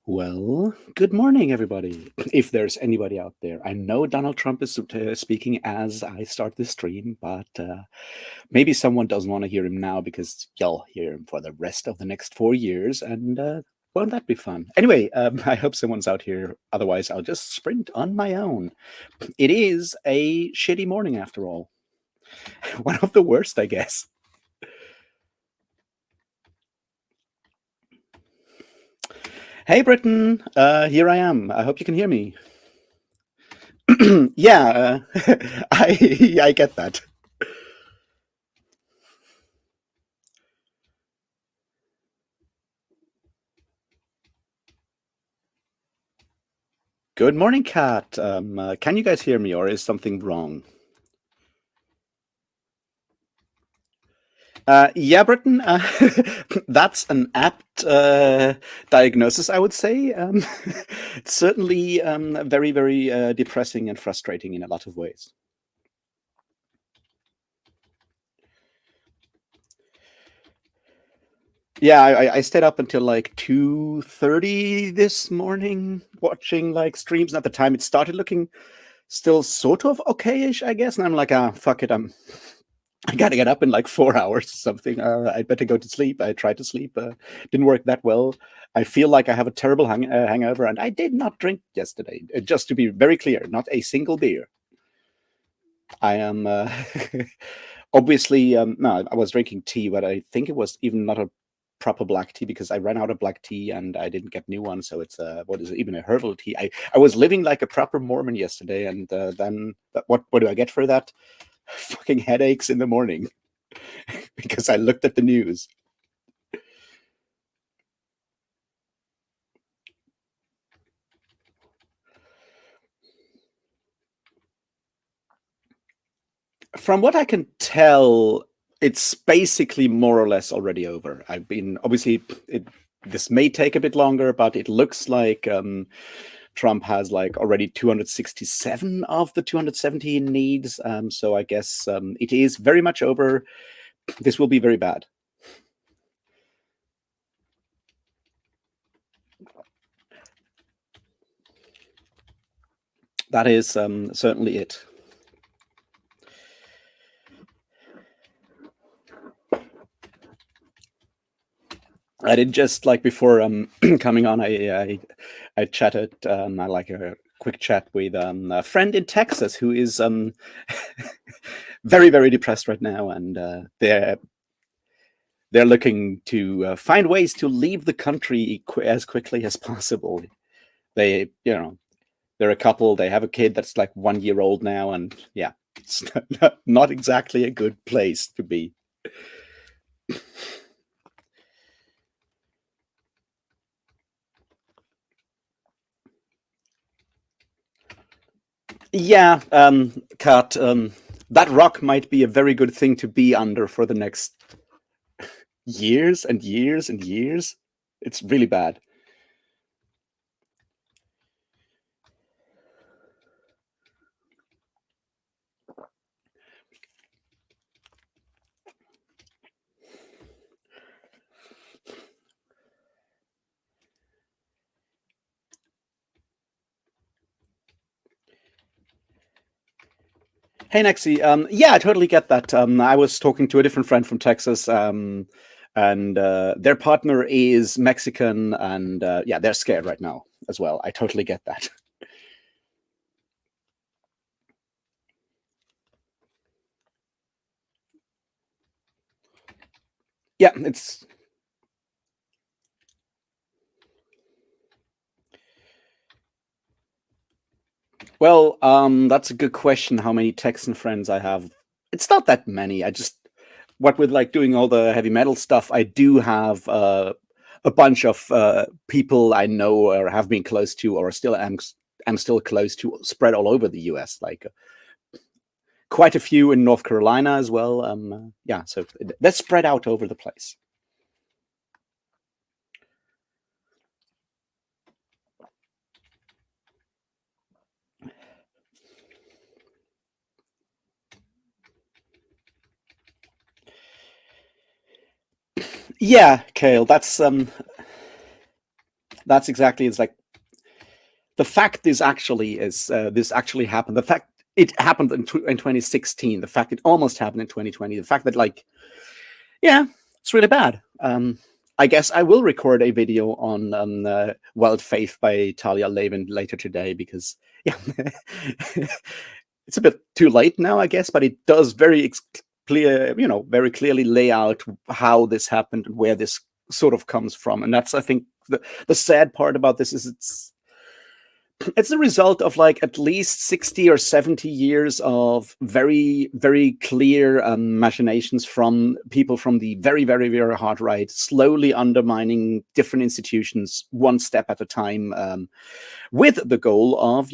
Well, good morning, everybody. If there's anybody out there, I know Donald Trump is speaking as I start this stream, but maybe someone doesn't want to hear him now because you'll hear him for the rest of the next 4 years, and won't that be fun? Anyway, I hope someone's out here. Otherwise, I'll just sprint on my own. It is a shitty morning after all. One of the worst, I guess. Hey, Britain. Here I am. I hope you can hear me. Yeah, I get that. Good morning, Kat. Can you guys hear me, or is something wrong? Yeah, Britain. That's an apt diagnosis, I would say. It's certainly very, very depressing and frustrating in a lot of ways. Yeah, I stayed up until like 2:30 this morning watching like streams. And at the time, it started looking still sort of okay-ish, I guess. And I'm like, fuck it, I gotta get up in like 4 hours or something. I'd better go to sleep. I tried to sleep, didn't work that well. I feel like I have a terrible hangover, and I did not drink yesterday. Just to be very clear, not a single beer. I am obviously no. I was drinking tea, but I think it was even not a proper black tea because I ran out of black tea and I didn't get new one. So it's what is it? Even a herbal tea. I was living like a proper Mormon yesterday, and then what do I get for that? Fucking headaches in the morning because I looked at the news. From what I can tell, it's basically more or less already over. I've been obviously this may take a bit longer, but it looks like Trump has like already 267 of the 270 he needs. So I guess it is very much over. This will be very bad. That is certainly it. I did just like before coming on. I chatted. I like a quick chat with a friend in Texas who is very very depressed right now, and they're looking to find ways to leave the country as quickly as possible. They they're a couple. They have a kid that's like 1 year old now, and yeah, it's not exactly a good place to be. Yeah, Kat, that rock might be a very good thing to be under for the next years and years and years. It's really bad. Hey, Nexi. Yeah, I totally get that. I was talking to a different friend from Texas, and their partner is Mexican, and yeah, they're scared right now as well. I totally get that. Yeah, it's well, that's a good question. How many Texan friends I have? It's not that many. I just what with like doing all the heavy metal stuff, I do have a bunch of people I know or have been close to, or still am still close to, spread all over the U.S. Like quite a few in North Carolina as well. Yeah, so they're spread out over the place. Yeah, Kale, That's exactly. It's like the fact is actually is this actually happened. The fact it happened in 2016. The fact it almost happened in 2020. The fact that like, yeah, it's really bad. I guess I will record a video on Wild Faith by Talia Levin later today because, yeah, it's a bit too late now, I guess, but it does very clear, very clearly lay out how this happened and where this sort of comes from. And that's, I think, the sad part about this is it's the result of like at least 60 or 70 years of very, very clear machinations from people from the very, very, very hard right, slowly undermining different institutions one step at a time, with the goal of,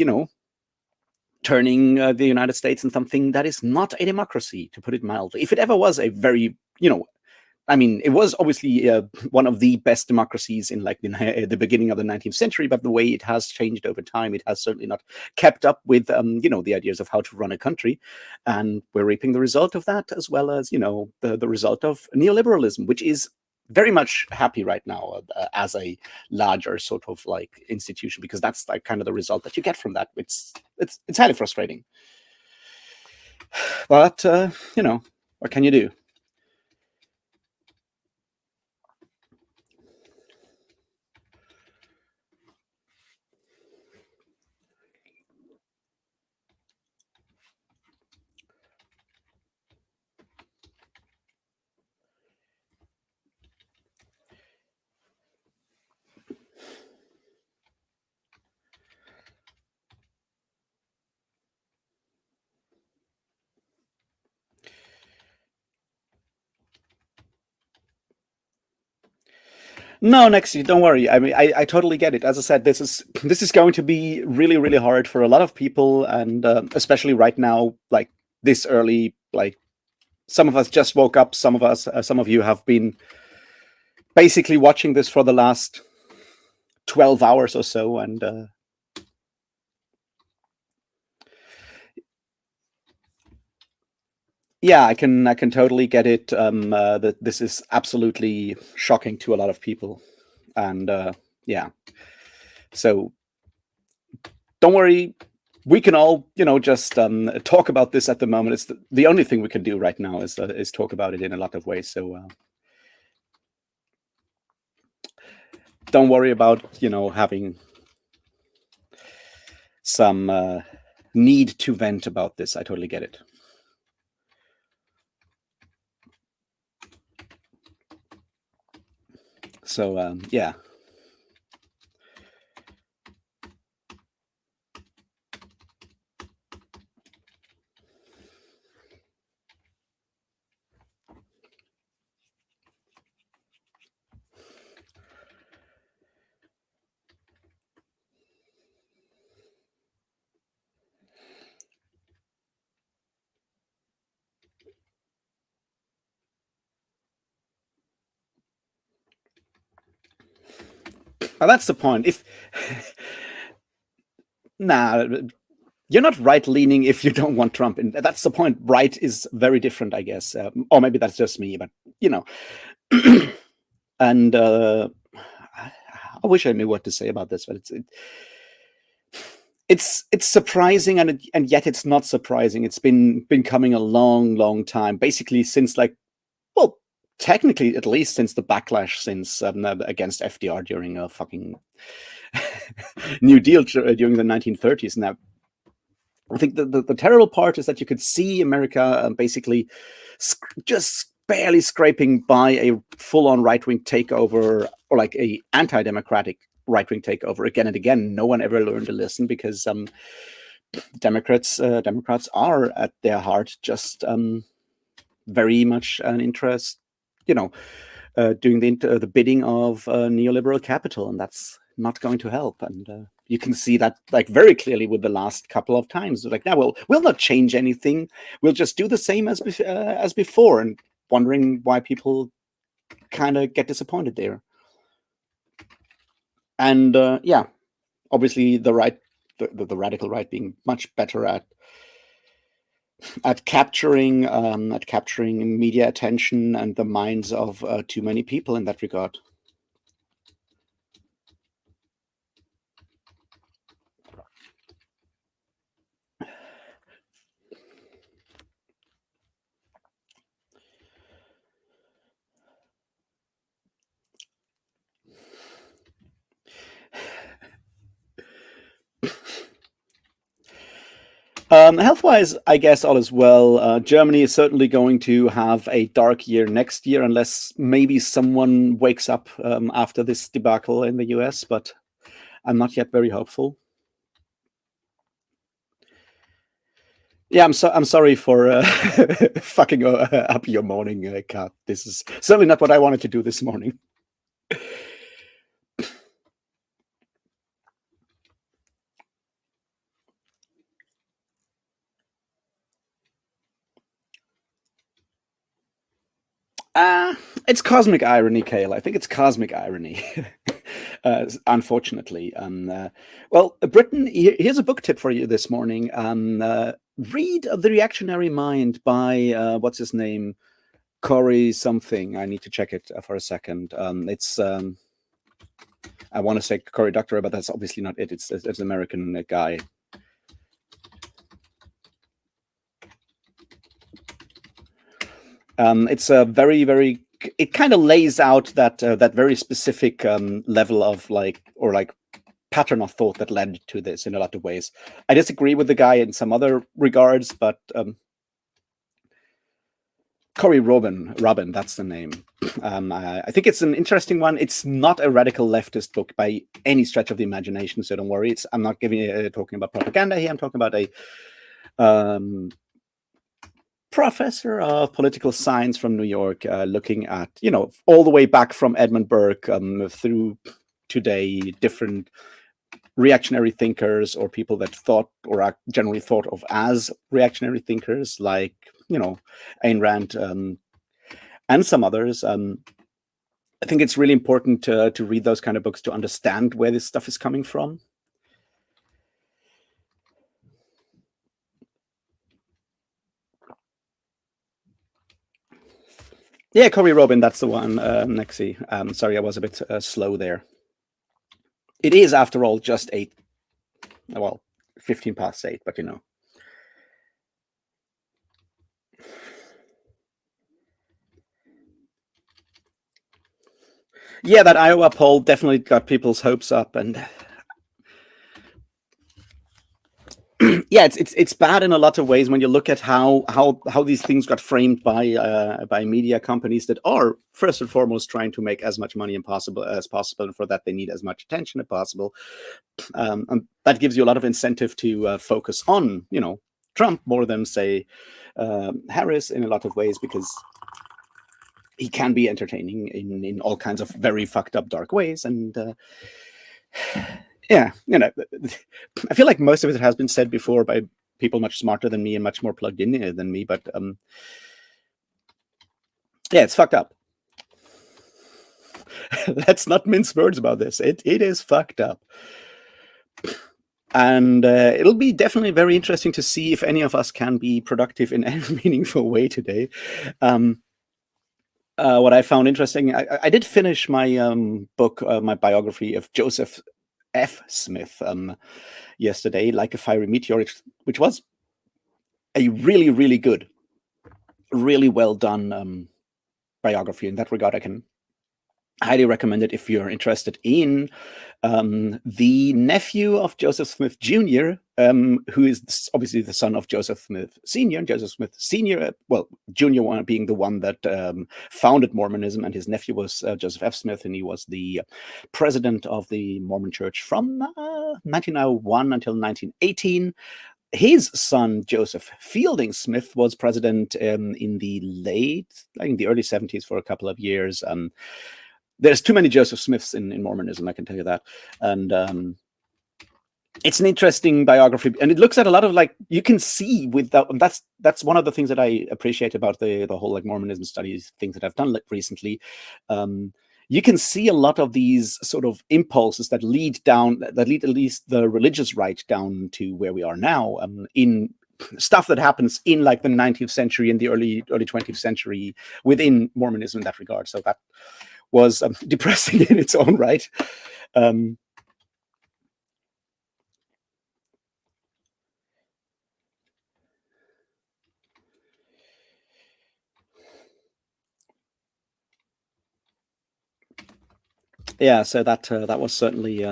turning the United States into something that is not a democracy, to put it mildly. If it ever was a very, I mean, it was obviously one of the best democracies in like the beginning of the 19th century, but the way it has changed over time, it has certainly not kept up with, the ideas of how to run a country. And we're reaping the result of that, as well as, the result of neoliberalism, which is very much happy right now as a larger sort of like institution, because that's like kind of the result that you get from that. It's highly frustrating. But, what can you do? No, Nexi, don't worry. I mean, I totally get it. As I said, this is going to be really, really hard for a lot of people, and especially right now, like this early. Like some of us just woke up. Some of you have been basically watching this for the last 12 hours or so, and yeah, I can totally get it. That this is absolutely shocking to a lot of people, and yeah. So don't worry, we can all, just talk about this at the moment. It's the only thing we can do right now is talk about it in a lot of ways. So don't worry about, having some need to vent about this. I totally get it. So yeah. Well, that's the point. If nah, you're not right leaning if you don't want Trump, and that's the point. Right is very different, I guess, or maybe that's just me, but you know. And I wish I knew what to say about this, but it's surprising, and yet it's not surprising. It's been coming a long, long time, basically since like, well, technically at least since the backlash since against FDR during a fucking New Deal during the 1930s. Now, I think the terrible part is that you could see America basically just barely scraping by a full-on right-wing takeover, or like a anti-democratic right-wing takeover again and again. No one ever learned to listen, because Democrats are at their heart just very much an interest, doing the bidding of neoliberal capital, and that's not going to help. And you can see that like very clearly with the last couple of times. Like, now, well, we'll not change anything. We'll just do the same as before, and wondering why people kind of get disappointed there. And yeah, obviously the right, the radical right, being much better at capturing media attention and the minds of too many people in that regard. Health-wise, I guess all is well. Germany is certainly going to have a dark year next year, unless maybe someone wakes up after this debacle in the US. But I'm not yet very hopeful. Yeah, I'm sorry for fucking up your morning, Kat. This is certainly not what I wanted to do this morning. Uh, it's cosmic irony, Kale. I think it's cosmic irony, unfortunately. Well, Britain, here's a book tip for you this morning. Read The Reactionary Mind by, what's his name? Cory something. I need to check it for a second. I want to say Cory Doctorow, but that's obviously not it. It's an American guy. It's a very, very. It kind of lays out that very specific level of like pattern of thought that led to this in a lot of ways. I disagree with the guy in some other regards, but Cory Robin, that's the name. I think it's an interesting one. It's not a radical leftist book by any stretch of the imagination, so don't worry. I'm not talking about propaganda here. I'm talking about a professor of political science from New York, looking at, all the way back from Edmund Burke through today, different reactionary thinkers or people that thought or are generally thought of as reactionary thinkers, like, Ayn Rand and some others. I think it's really important to read those kind of books to understand where this stuff is coming from. Yeah, Cory Robin, that's the one, Nexi. Sorry, I was a bit slow there. It is, after all, just 15 past 8, but Yeah, that Iowa poll definitely got people's hopes up, and yeah, it's bad in a lot of ways when you look at how these things got framed by media companies that are first and foremost trying to make as much money as possible, and for that they need as much attention as possible, and that gives you a lot of incentive to focus on Trump more than, say, Harris in a lot of ways, because he can be entertaining in all kinds of very fucked up dark ways. And yeah, I feel like most of it has been said before by people much smarter than me and much more plugged in than me, but yeah, it's fucked up. Let's not mince words about this. It is fucked up. And it'll be definitely very interesting to see if any of us can be productive in any meaningful way today. What I found interesting, I did finish my book, my biography of Joseph F. Smith yesterday, Like a Fiery Meteor, which was a really, really good, really well done biography. In that regard, I can highly recommend it if you're interested in the nephew of Joseph Smith Jr., who is obviously the son of Joseph Smith Sr. And Joseph Smith Sr., well, Jr. one being the one that founded Mormonism, and his nephew was Joseph F. Smith, and he was the president of the Mormon Church from 1901 until 1918. His son, Joseph Fielding Smith, was president in the early 70s for a couple of years. There's too many Joseph Smiths in Mormonism, I can tell you that. And it's an interesting biography, and it looks at a lot of, like, you can see with that. That's one of the things that I appreciate about the whole, like, Mormonism studies things that I've done recently. You can see a lot of these sort of impulses that lead at least the religious right down to where we are now, in stuff that happens in, like, the 19th century and the early 20th century within Mormonism in that regard. So that was depressing in its own right. Yeah, so that was certainly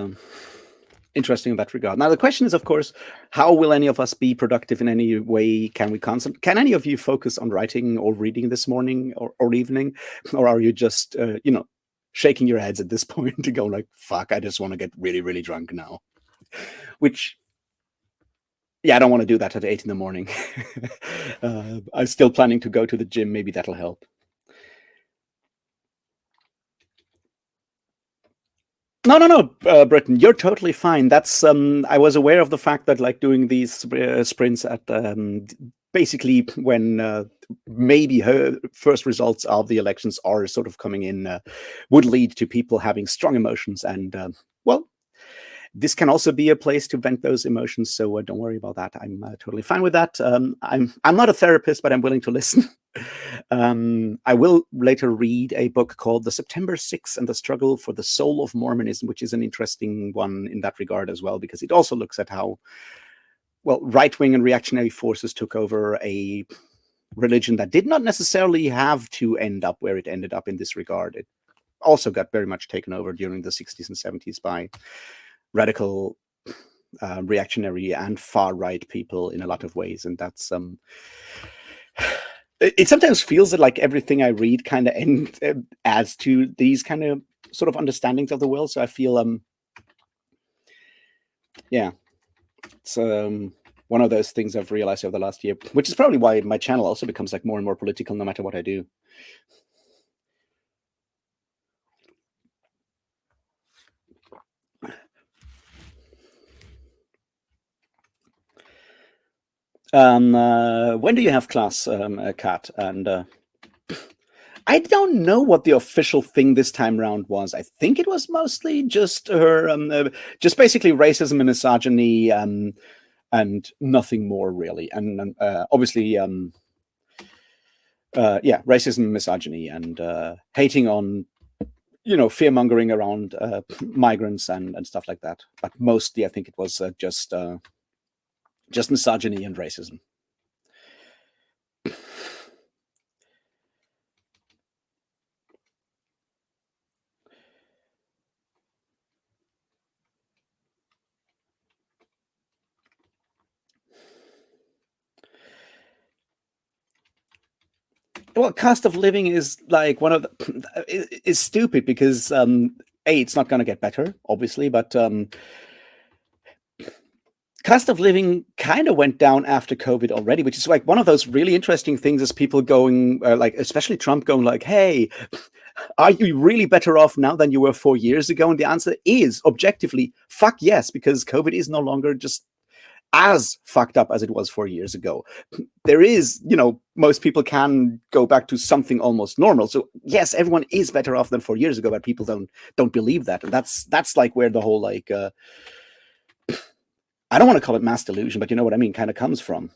interesting in that regard. Now, the question is, of course, how will any of us be productive in any way? Can any of you focus on writing or reading this morning or evening? Or are you just, shaking your heads at this point to go like, fuck, I just want to get really, really drunk now? Which, yeah, I don't want to do that at 8 in the morning. I'm still planning to go to the gym. Maybe that'll help. No, Britton, you're totally fine. That's I was aware of the fact that like doing these sprints at basically when maybe her first results of the elections are sort of coming in would lead to people having strong emotions, and well, this can also be a place to vent those emotions. So don't worry about that. I'm totally fine with that. I'm not a therapist, but I'm willing to listen. I will later read a book called The September 6th and the Struggle for the Soul of Mormonism, which is an interesting one in that regard as well, because it also looks at how, well, right-wing and reactionary forces took over a religion that did not necessarily have to end up where it ended up in this regard. It also got very much taken over during the 60s and 70s by radical reactionary and far-right people in a lot of ways. And that's it sometimes feels that like everything I read kind of adds to these kind of sort of understandings of the world. So I feel yeah, it's one of those things I've realized over the last year, which is probably why my channel also becomes like more and more political no matter what I do. When do you have class, Kat? And I don't know what the official thing this time round was. I think it was mostly just her, just basically racism and misogyny, and nothing more really. And obviously, yeah, racism, misogyny, and hating on, fear mongering around migrants and stuff like that. But mostly, I think it was just misogyny and racism. Well, cost of living is like one of the is stupid because it's not going to get better, obviously, but cost of living kind of went down after COVID already, which is like one of those really interesting things. Is people going like, especially Trump, going like, "Hey, are you really better off now than you were 4 years ago?" And the answer is objectively, fuck yes, because COVID is no longer just as fucked up as it was 4 years ago. There is, most people can go back to something almost normal. So yes, everyone is better off than 4 years ago, but people don't believe that. And that's like where the whole like I don't want to call it mass delusion, but you know what I mean, kind of comes from.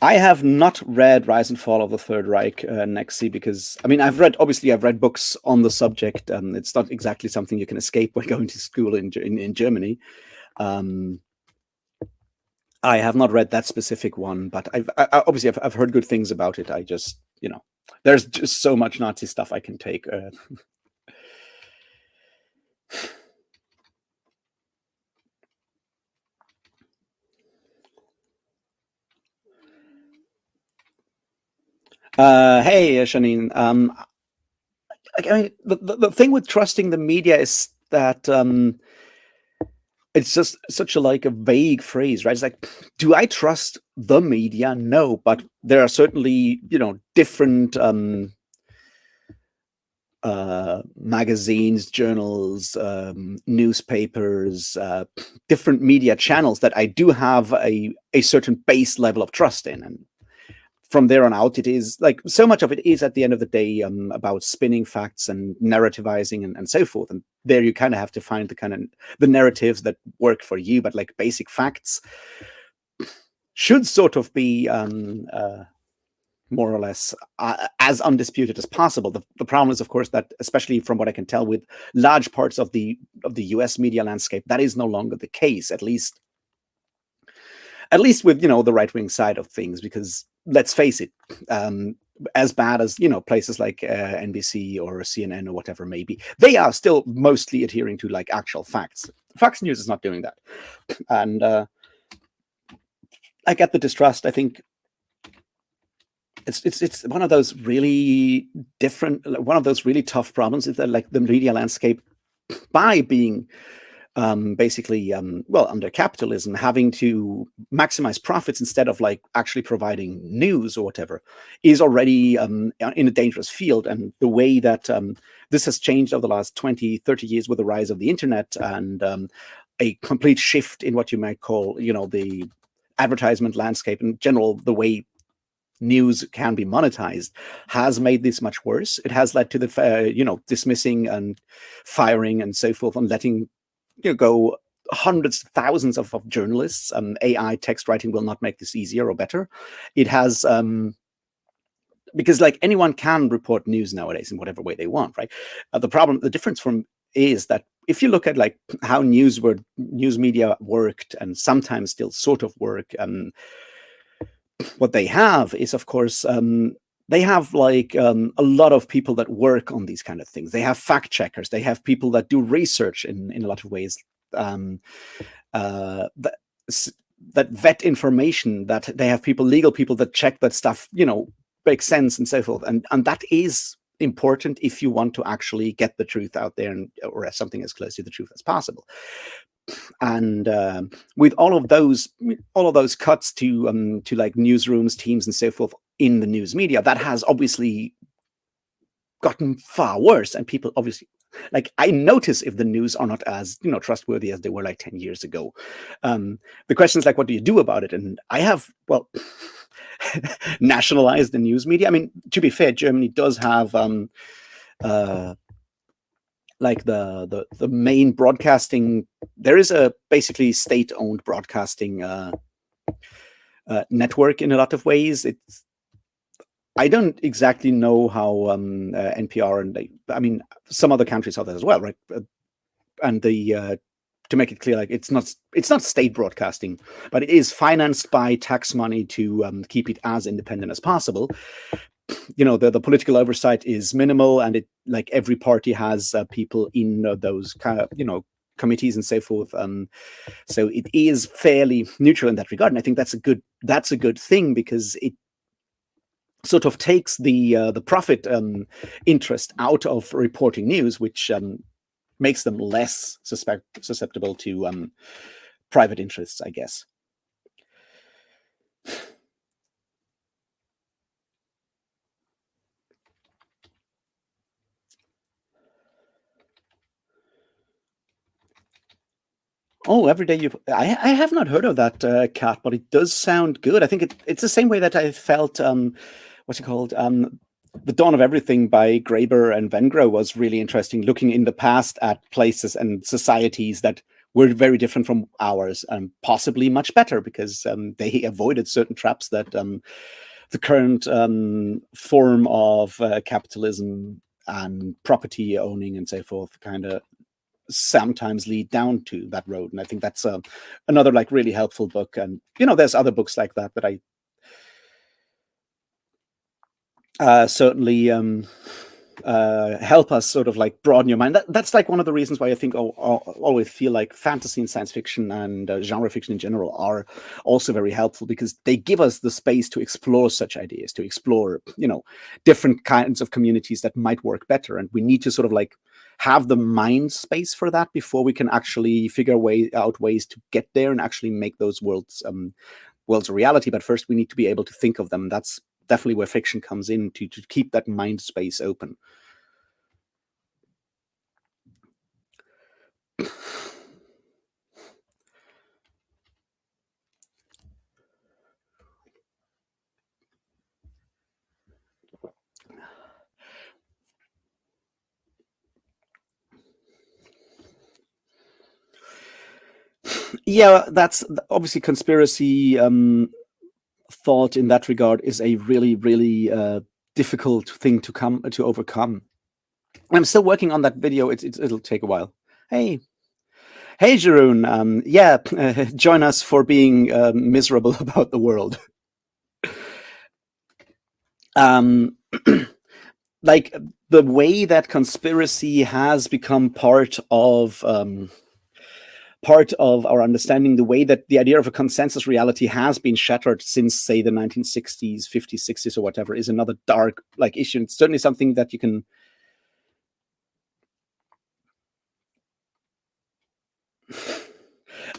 I have not read Rise and Fall of the Third Reich, Nexi, because I mean I've read books on the subject. It's not exactly something you can escape when going to school in Germany. I have not read that specific one, but I've heard good things about it. I just, there's just so much Nazi stuff I can take. Hey, Shanine. I mean, the thing with trusting the media is that it's just such a vague phrase, right? It's like, do I trust the media? No, but there are certainly, different magazines, journals, newspapers, different media channels that I do have a certain base level of trust in. And from there on out, it is like so much of it is at the end of the day about spinning facts and narrativizing and so forth. And there you kind of have to find the narratives that work for you. But like basic facts should sort of be more or less as undisputed as possible. The problem is, of course, that especially from what I can tell with large parts of the US media landscape, that is no longer the case, at least with, the right-wing side of things, because let's face it, as bad as places like NBC or CNN or whatever may be. They are still mostly adhering to like actual facts. Fox News is not doing that, and I get the distrust. I think it's one of those really one of those really tough problems is that like the media landscape, by being basically under capitalism, having to maximize profits instead of like actually providing news or whatever, is already in a dangerous field. And the way that this has changed over the last 20-30 years with the rise of the internet and a complete shift in what you might call the advertisement landscape in general, the way news can be monetized, has made this much worse. It has led to the dismissing and firing and so forth, and letting go hundreds, thousands of journalists. AI text writing will not make this easier or better. It has because like anyone can report news nowadays in whatever way they want, right? The difference is that if you look at like how news media worked and sometimes still sort of work, what they have is, of course, they have like a lot of people that work on these kind of things. They have fact checkers. They have people that do research in a lot of ways, that vet information. That they have legal people that check that stuff, makes sense and so forth. And that is important if you want to actually get the truth out there, or something as close to the truth as possible. And with all of those cuts to like newsrooms, teams, and so forth in the news media, that has obviously gotten far worse. And people obviously, like, I notice if the news are not as trustworthy as they were like 10 years ago. The question is like, what do you do about it? And I have nationalized the news media. I mean, to be fair, Germany does have like the main broadcasting. There is a basically state-owned broadcasting network in a lot of ways. I don't exactly know how NPR and some other countries have that as well, right? And to make it clear, like it's not state broadcasting, but it is financed by tax money to keep it as independent as possible. The political oversight is minimal, and it like every party has people in those kind of committees and so forth. So it is fairly neutral in that regard, and I think that's a good thing, because it sort of takes the profit interest out of reporting news, which makes them less susceptible to private interests, I guess. Oh, every day I have not heard of that cat, but it does sound good. I think it's the same way that I felt what's it called? The Dawn of Everything by Graeber and Vengrow was really interesting, looking in the past at places and societies that were very different from ours, and possibly much better, because they avoided certain traps that the current form of capitalism and property owning and so forth kind of sometimes lead down to that road. And I think that's another like really helpful book. And there's other books like that I certainly help us sort of like broaden your mind. That's like one of the reasons why I think I always feel like fantasy and science fiction and genre fiction in general are also very helpful, because they give us the space to explore such ideas, to explore different kinds of communities that might work better. And we need to sort of like have the mind space for that before we can actually figure out ways to get there and actually make those worlds a reality. But first we need to be able to think of them. That's definitely where fiction comes in, to keep that mind space open. Yeah, that's obviously conspiracy thought in that regard is a really, really difficult thing to overcome. I'm still working on that video. It'll take a while. Hey, Jeroen. Yeah, join us for being miserable about the world. Um, like the way that conspiracy has become part of our understanding, the way that the idea of a consensus reality has been shattered since, say, the 1960s, 50s, 60s, or whatever, is another dark like issue. It's certainly something that you can.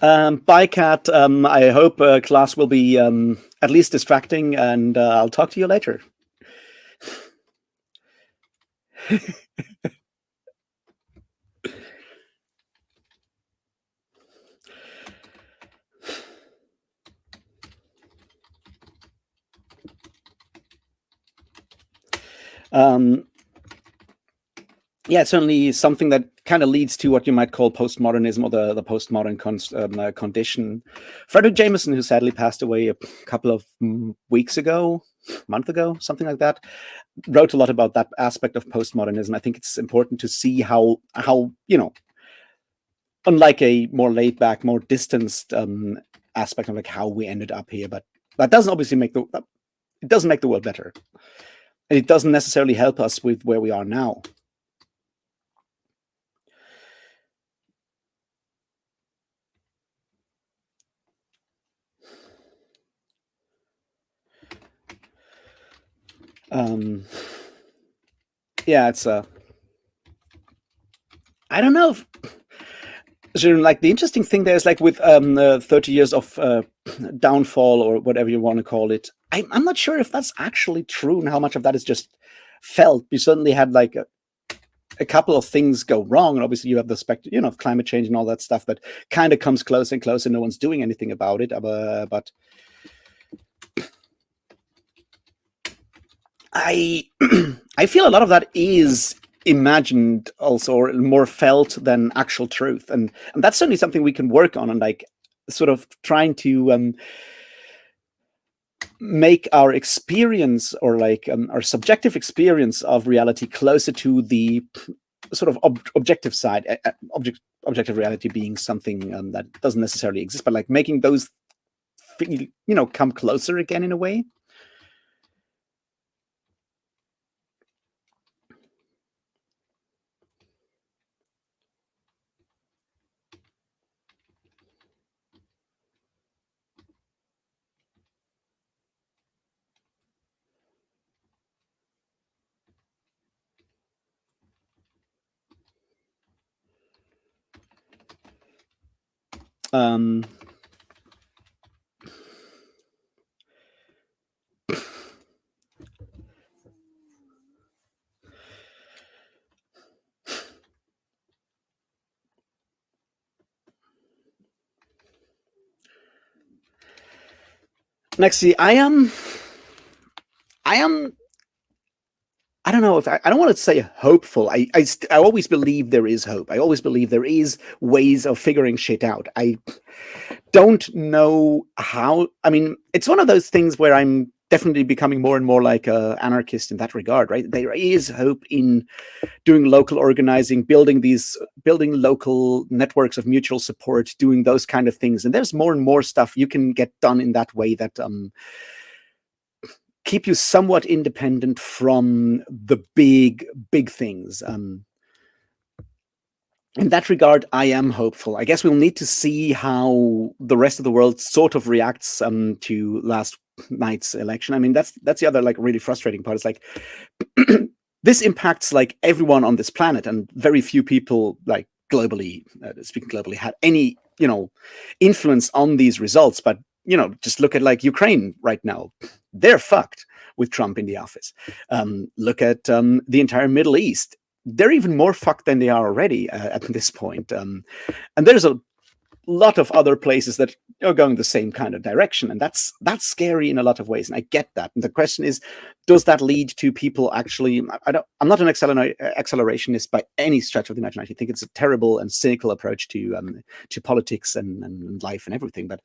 Bye, Kat. I hope class will be at least distracting, and I'll talk to you later. Um, yeah, it's certainly something that kind of leads to what you might call postmodernism, or the postmodern condition. Frederick Jameson, who sadly passed away a couple of weeks ago, month ago, something like that, wrote a lot about that aspect of postmodernism. I think it's important to see how unlike a more laid back, more distanced aspect of like how we ended up here, but that doesn't obviously it doesn't make the world better, and it doesn't necessarily help us with where we are now. Yeah, it's I don't know if, like the interesting thing there is like with 30 years of downfall, or whatever you want to call it. I'm not sure if that's actually true and how much of that is just felt. We certainly had like a couple of things go wrong, and obviously you have the specter, of climate change and all that stuff that kind of comes closer and closer. No one's doing anything about it, but I I feel a lot of that is imagined also, or more felt than actual truth, and that's certainly something we can work on, and like sort of trying to make our experience, or like our subjective experience of reality, closer to the sort of objective side. Objective reality being something that doesn't necessarily exist, but like making those come closer again in a way. um Next, see, I am I don't know if I don't want to say hopeful. I always believe there is hope. I always believe there is ways of figuring shit out. I don't know how. I mean, it's one of those things where I'm definitely becoming more and more like a anarchist in that regard, right? There is hope in doing local organizing, building local networks of mutual support, doing those kind of things. And there's more and more stuff you can get done in that way that keep you somewhat independent from the big things. In that regard, I am hopeful. I guess we'll need to see how the rest of the world sort of reacts to last night's election. I mean, that's the other like really frustrating part. It's like this impacts like everyone on this planet, and very few people, like globally, speaking globally, had any influence on these results. But just look at like Ukraine right now; they're fucked with Trump in the office. Look at the entire Middle East; they're even more fucked than they are already at this point. And there's a lot of other places that are going the same kind of direction, and that's scary in a lot of ways, and I get that. And the question is, does that lead to people actually? I'm not an accelerationist by any stretch of the imagination. I think it's a terrible and cynical approach to politics and life and everything. But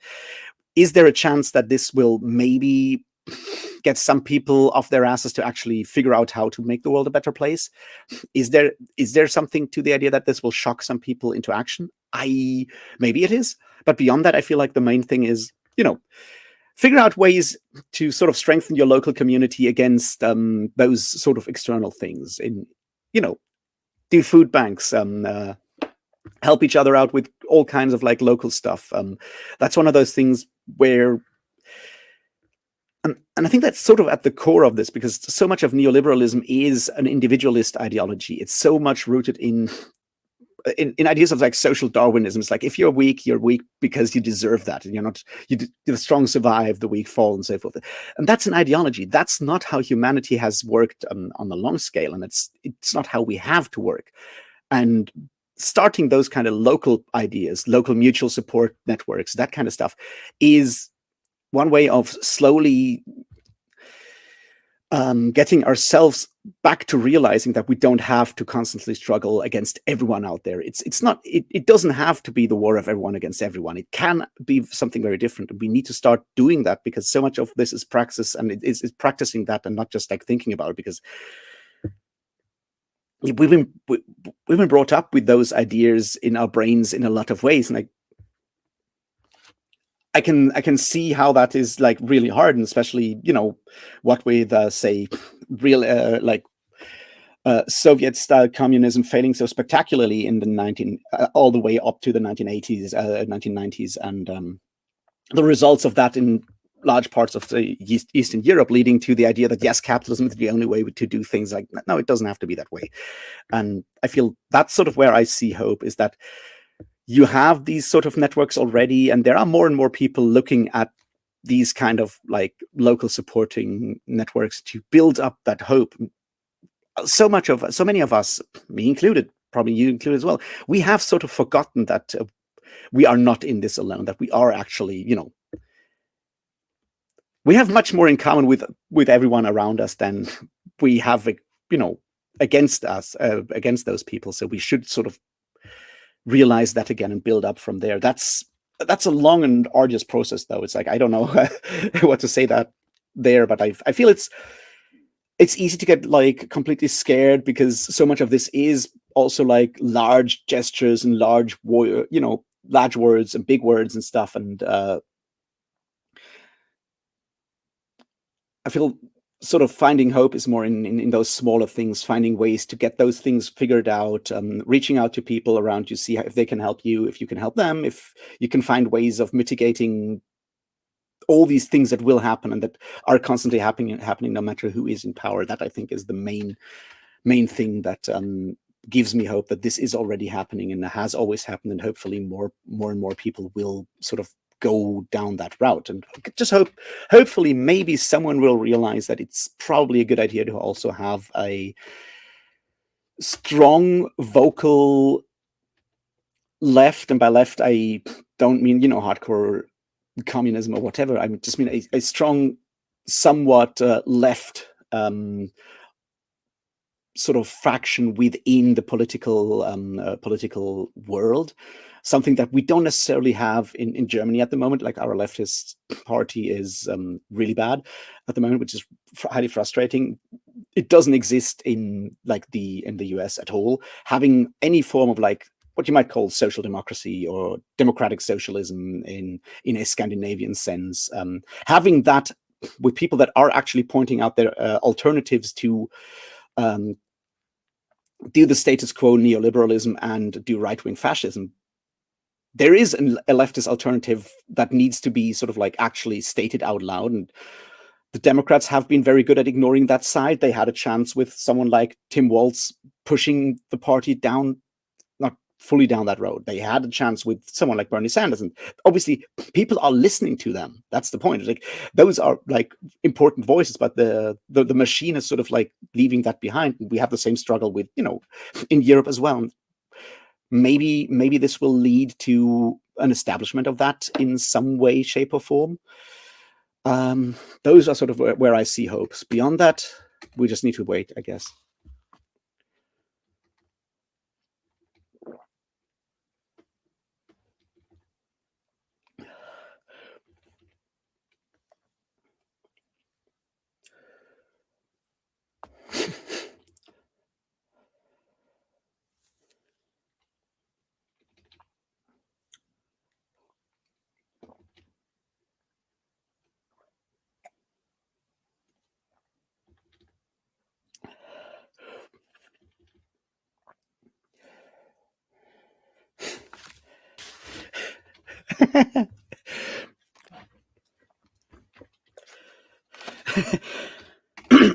is there a chance that this will maybe get some people off their asses to actually figure out how to make the world a better place? Is there something to the idea that this will shock some people into action? Maybe it is, but beyond that, I feel like the main thing is, figure out ways to sort of strengthen your local community against those sort of external things. In you know, do food banks, help each other out with all kinds of like local stuff. That's one of those things where, and I think that's sort of at the core of this, because so much of neoliberalism is an individualist ideology. It's so much rooted in ideas of like social Darwinism. It's like, if you're weak because you deserve that, and you're not, the strong survive, the weak fall, and so forth. And that's an ideology. That's not how humanity has worked on the long scale, and it's not how we have to work. And starting those kind of local ideas, local mutual support networks, that kind of stuff, is one way of slowly getting ourselves back to realizing that we don't have to constantly struggle against everyone out there. It's not, it doesn't have to be the war of everyone against everyone. It can be something very different. We need to start doing that, because so much of this is praxis, and it's practicing that and not just like thinking about it, because we've been brought up with those ideas in our brains in a lot of ways, and I can see how that is like really hard, and especially what with say real Soviet style communism failing so spectacularly in the all the way up to the 1980s, 1990s, and the results of that in large parts of the Eastern Europe, leading to the idea that yes, capitalism is the only way to do things. Like, no, it doesn't have to be that way. And I feel that's sort of where I see hope, is that you have these sort of networks already, and there are more and more people looking at these kind of like local supporting networks to build up that hope. So many of us, me included, probably you included as well, we have sort of forgotten that we are not in this alone, that we are actually, we have much more in common with everyone around us than we have, against us, against those people. So we should sort of realize that again and build up from there. That's a long and arduous process, though. It's like, I don't know what to say that there, but I feel it's easy to get like completely scared, because so much of this is also like large gestures and large words and big words and stuff. And I feel sort of finding hope is more in those smaller things, finding ways to get those things figured out, reaching out to people around you, see if they can help you, if you can help them, if you can find ways of mitigating all these things that will happen and that are constantly happening no matter who is in power. That, I think, is the main thing that gives me hope that this is already happening and has always happened, and hopefully more and more people will sort of go down that route. And just hopefully maybe someone will realize that it's probably a good idea to also have a strong vocal left. And by left, I don't mean hardcore communism or whatever. I just mean a strong, somewhat left sort of faction within the political world. Something that we don't necessarily have in Germany at the moment. Like, our leftist party is really bad at the moment, which is highly frustrating. It doesn't exist in the US at all. Having any form of like what you might call social democracy or democratic socialism in a Scandinavian sense, having that with people that are actually pointing out their alternatives to do the status quo neoliberalism and do right-wing fascism. There is a leftist alternative that needs to be sort of like actually stated out loud. And the Democrats have been very good at ignoring that side. They had a chance with someone like Tim Walz pushing the party down, not fully down that road. They had a chance with someone like Bernie Sanders, and obviously people are listening to them. That's the point. Like, those are like important voices, but the machine is sort of like leaving that behind. We have the same struggle with in Europe as well. Maybe this will lead to an establishment of that in some way, shape, or form. Those are sort of where I see hopes. Beyond that, we just need to wait, I guess.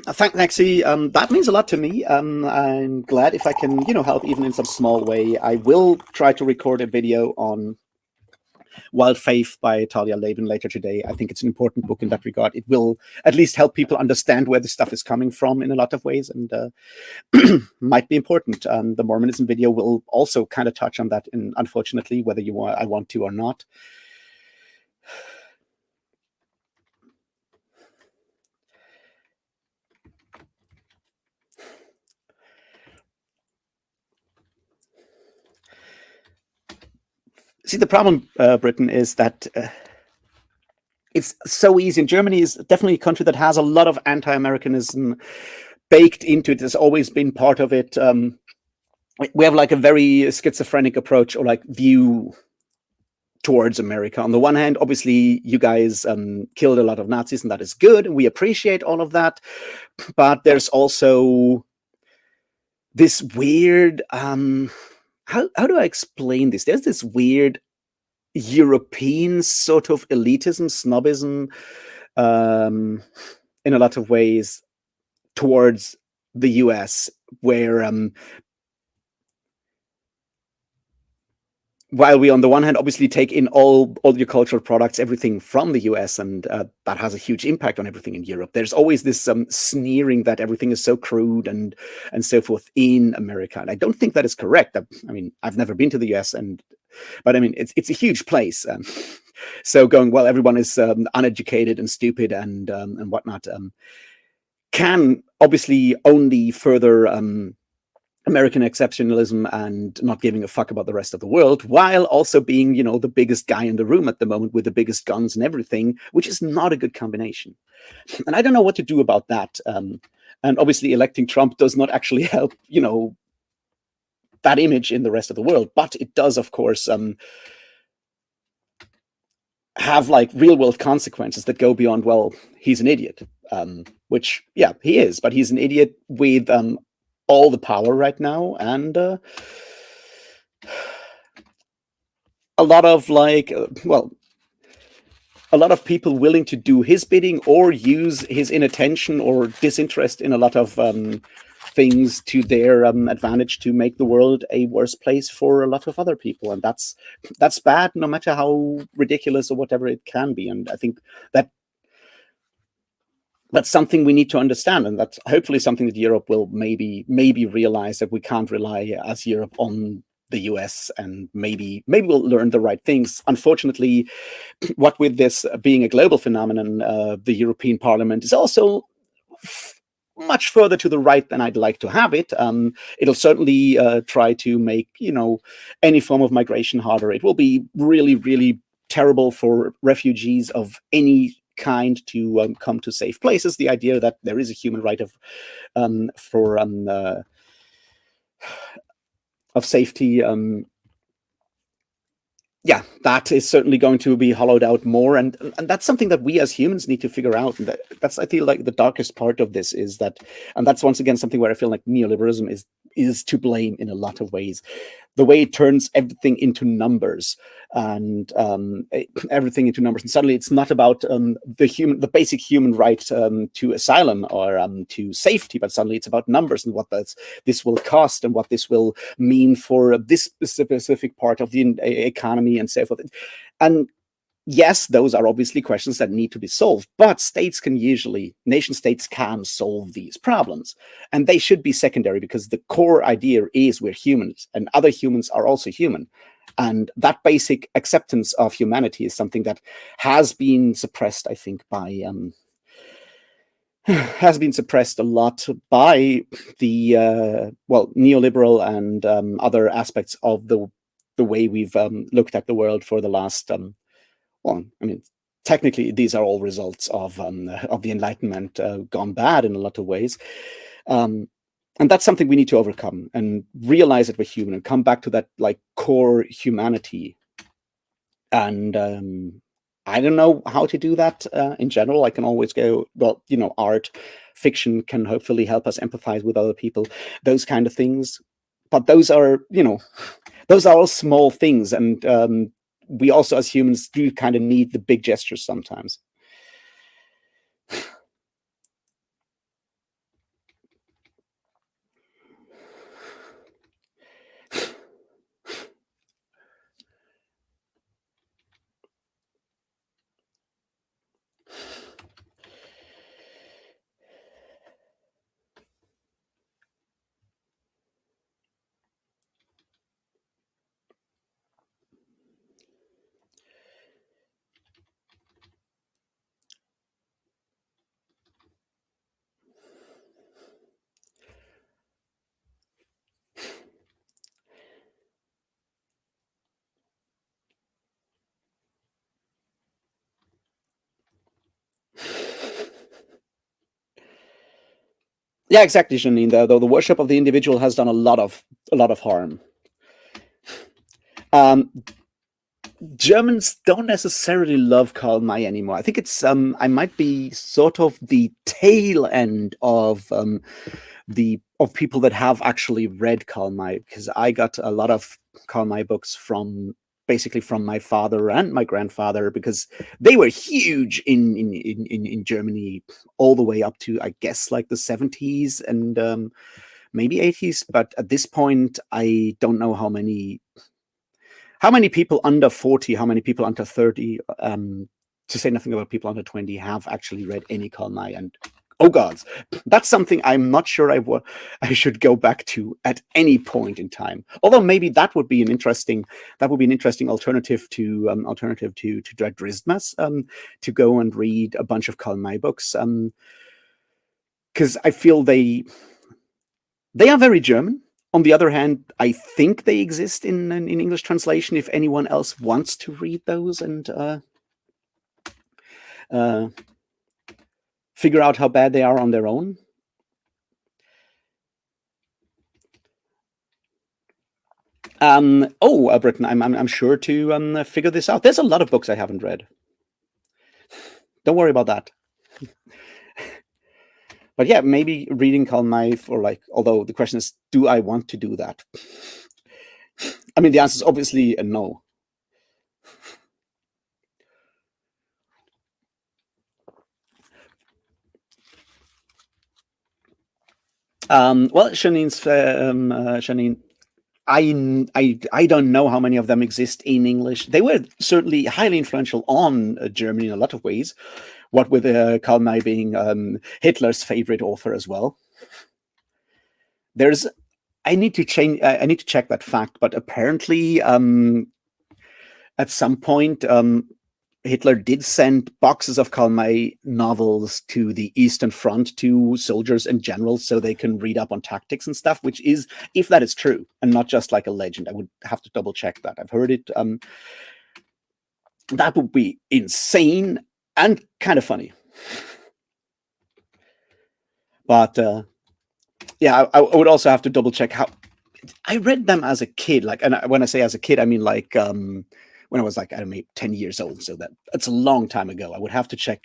Thanks, Maxie. That means a lot to me. I'm glad if I can, help even in some small way. I will try to record a video on Wild Faith by Talia Laban later today. I think it's an important book in that regard. It will at least help people understand where the stuff is coming from in a lot of ways, and might be important. The Mormonism video will also kind of touch on that, and unfortunately, whether I want to or not. See, the problem, Britain, is that it's so easy. And Germany is definitely a country that has a lot of anti-Americanism baked into it. It's always been part of it. We have like a very schizophrenic approach or like view towards America. On the one hand, obviously, you guys killed a lot of Nazis, and that is good, and we appreciate all of that. But there's also this weird. How do I explain this? There's this weird European sort of elitism, snobism, in a lot of ways towards the US, where while we on the one hand obviously take in all your cultural products, everything from the US, and that has a huge impact on everything in Europe, there's always this sneering that everything is so crude and so forth in America. And I don't think that is correct. I mean, I've never been to the US, but I mean, it's a huge place. So going, well, everyone is uneducated and stupid and whatnot, can obviously only further American exceptionalism and not giving a fuck about the rest of the world, while also being, the biggest guy in the room at the moment with the biggest guns and everything, which is not a good combination. And I don't know what to do about that. And obviously electing Trump does not actually help, that image in the rest of the world, but it does, of course, have like real world consequences that go beyond, well, he's an idiot, which, yeah, he is, but he's an idiot with all the power right now, and a lot of a lot of people willing to do his bidding or use his inattention or disinterest in a lot of things to their advantage to make the world a worse place for a lot of other people. And that's bad, no matter how ridiculous or whatever it can be. And I think that's something we need to understand, and that's hopefully something that Europe will maybe realize, that we can't rely as Europe on the US, and maybe we'll learn the right things. Unfortunately, what with this being a global phenomenon, the European Parliament is also much further to the right than I'd like to have it. It'll certainly try to make, any form of migration harder. It will be really, really terrible for refugees of any kind to come to safe places. The idea that there is a human right of safety, yeah, that is certainly going to be hollowed out more, and that's something that we as humans need to figure out. And that's, I feel like, the darkest part of this is that, and that's once again something where I feel like neoliberalism is to blame in a lot of ways. The way it turns everything into numbers, and everything into numbers, and suddenly it's not about the basic human right to asylum or to safety, but suddenly it's about numbers and what this will cost and what this will mean for this specific part of the economy and so forth. And yes, those are obviously questions that need to be solved, but nation states can solve these problems, and they should be secondary, because the core idea is we're humans and other humans are also human. And that basic acceptance of humanity is something that has been suppressed, I think, has been suppressed a lot by the neoliberal and other aspects of the way we've looked at the world for the last well, I mean, technically, these are all results of the Enlightenment gone bad in a lot of ways. And that's something we need to overcome and realize that we're human and come back to that like core humanity. And I don't know how to do that in general. I can always go, well, art, fiction can hopefully help us empathize with other people, those kind of things. But those are all small things. And we also as humans do kind of need the big gestures sometimes. Yeah, exactly, Janine. Though the worship of the individual has done a lot of harm. Um, Germans don't necessarily love Karl May anymore. I think it's I might be sort of the tail end of people that have actually read Karl May, because I got a lot of Karl May books from basically from my father and my grandfather, because they were huge in Germany all the way up to, I guess, like the 70s and maybe 80s. But at this point, I don't know how many people under 40, how many people under 30, to say nothing about people under 20, have actually read any Karl May. And oh gods, that's something I'm not sure I should go back to at any point in time. Although maybe that would be an interesting alternative to Dread Drismas, to go and read a bunch of Karl May books, because I feel they are very German. On the other hand, I think they exist in English translation if anyone else wants to read those and uh, figure out how bad they are on their own. Britain, I'm sure to figure this out. There's a lot of books I haven't read. Don't worry about that. But yeah, maybe reading Karl May, or like, although the question is, do I want to do that? I mean, the answer is obviously a no. Well, Shanine, I don't know how many of them exist in English. They were certainly highly influential on Germany in a lot of ways. What with Karl May being Hitler's favorite author as well. There's I need to change. I need to check that fact, but apparently, at some point, Hitler did send boxes of Karl May novels to the Eastern Front to soldiers and generals so they can read up on tactics and stuff. Which is, if that is true and not just like a legend, I would have to double check that. I've heard it. That would be insane and kind of funny. But yeah, I would also have to double check how I read them as a kid. Like, and when I say as a kid, I mean like when I was like, I don't know, 10 years old. So that's a long time ago. I would have to check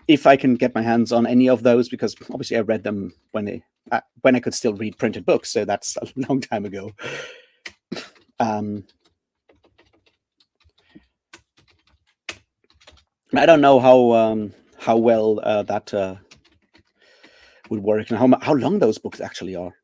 if I can get my hands on any of those, because obviously I read them when I could still read printed books. So that's a long time ago. I don't know how well that would work, and how long those books actually are.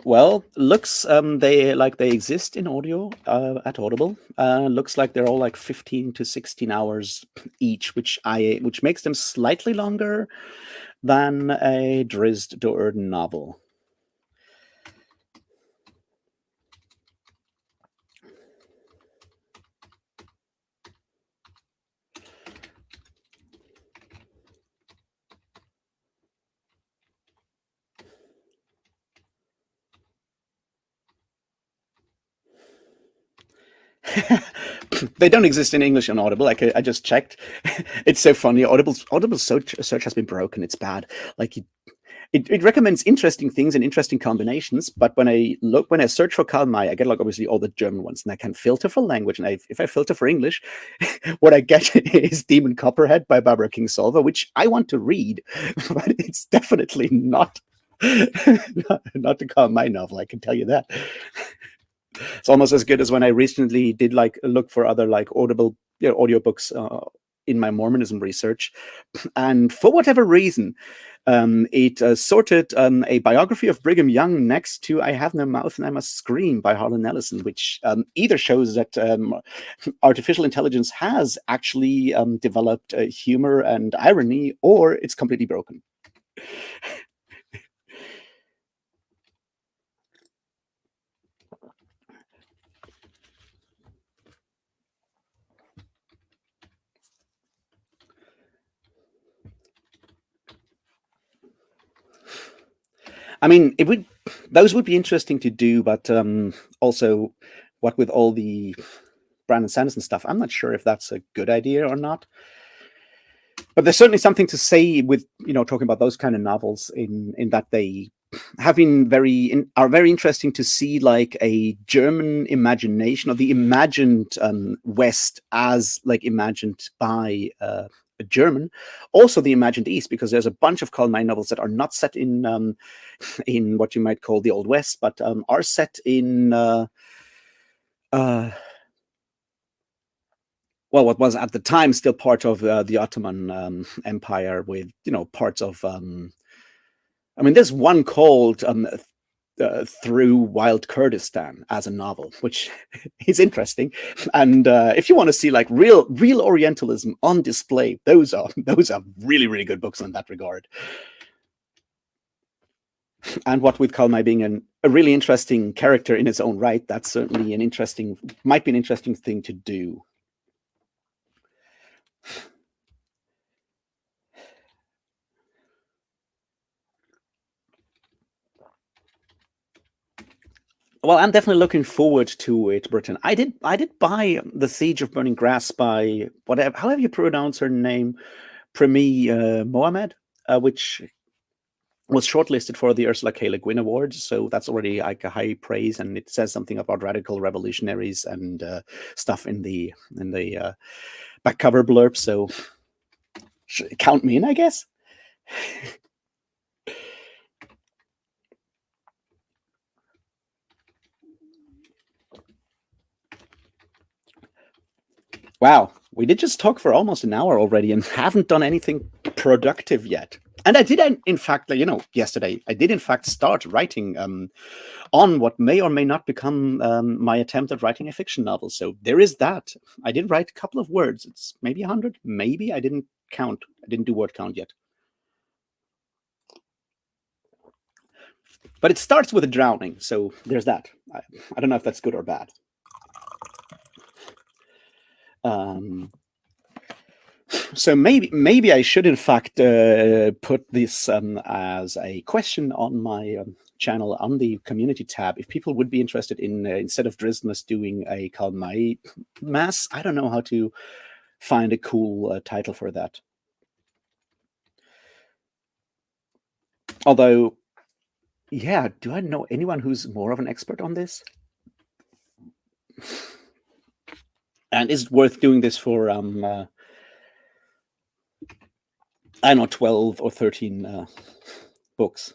Well, looks they exist in audio at Audible. Looks like they're all like 15 to 16 hours each, which makes them slightly longer than a Drizzt Do'Urden novel. They don't exist in English on Audible. Like I just checked. It's so funny. Audible's search has been broken. It's bad. Like it recommends interesting things and interesting combinations, but when I search for Karl May, I get like obviously all the German ones, and I can filter for language. And if I filter for English, what I get is Demon Copperhead by Barbara Kingsolver, which I want to read, but it's definitely not not the Karl May novel. I can tell you that. It's almost as good as when I recently did like look for other like Audible audiobooks in my Mormonism research, and for whatever reason, it sorted a biography of Brigham Young next to "I Have No Mouth and I Must Scream" by Harlan Ellison, which either shows that artificial intelligence has actually developed humor and irony, or it's completely broken. I mean, those would be interesting to do, but also, what with all the Brandon Sanderson stuff, I'm not sure if that's a good idea or not. But there's certainly something to say with talking about those kind of novels in that they have been are very interesting to see, like a German imagination, or the imagined West as like imagined by a German, also the imagined East, because there's a bunch of Karl May novels that are not set in what you might call the Old West, but are set in well, what was at the time still part of the Ottoman Empire, with parts of. I mean, there's one called "Through Wild Kurdistan" as a novel, which is interesting. And if you want to see like real Orientalism on display, those are really really good books in that regard. And what with Karl May being a really interesting character in its own right, that's certainly might be an interesting thing to do. Well, I'm definitely looking forward to it, Britain. I did buy The Siege of Burning Grass by whatever, however you pronounce her name, Premi Mohamed, which was shortlisted for the Ursula K. Le Guin Awards. So that's already like a high praise, and it says something about radical revolutionaries and stuff in the back cover blurb. So count me in, I guess. Wow, we did just talk for almost an hour already and haven't done anything productive yet. And I did, in fact, yesterday, I did, in fact, start writing on what may or may not become my attempt at writing a fiction novel. So there is that. I did write a couple of words. It's maybe 100, maybe. I didn't count. I didn't do word count yet. But it starts with a drowning. So there's that. I don't know if that's good or bad. So maybe I should, in fact, put this as a question on my channel on the community tab. If people would be interested in, instead of Drismas doing a Karl May mass, I don't know how to find a cool title for that. Although, yeah, do I know anyone who's more of an expert on this? And is it worth doing this for I don't know, 12 or 13 books?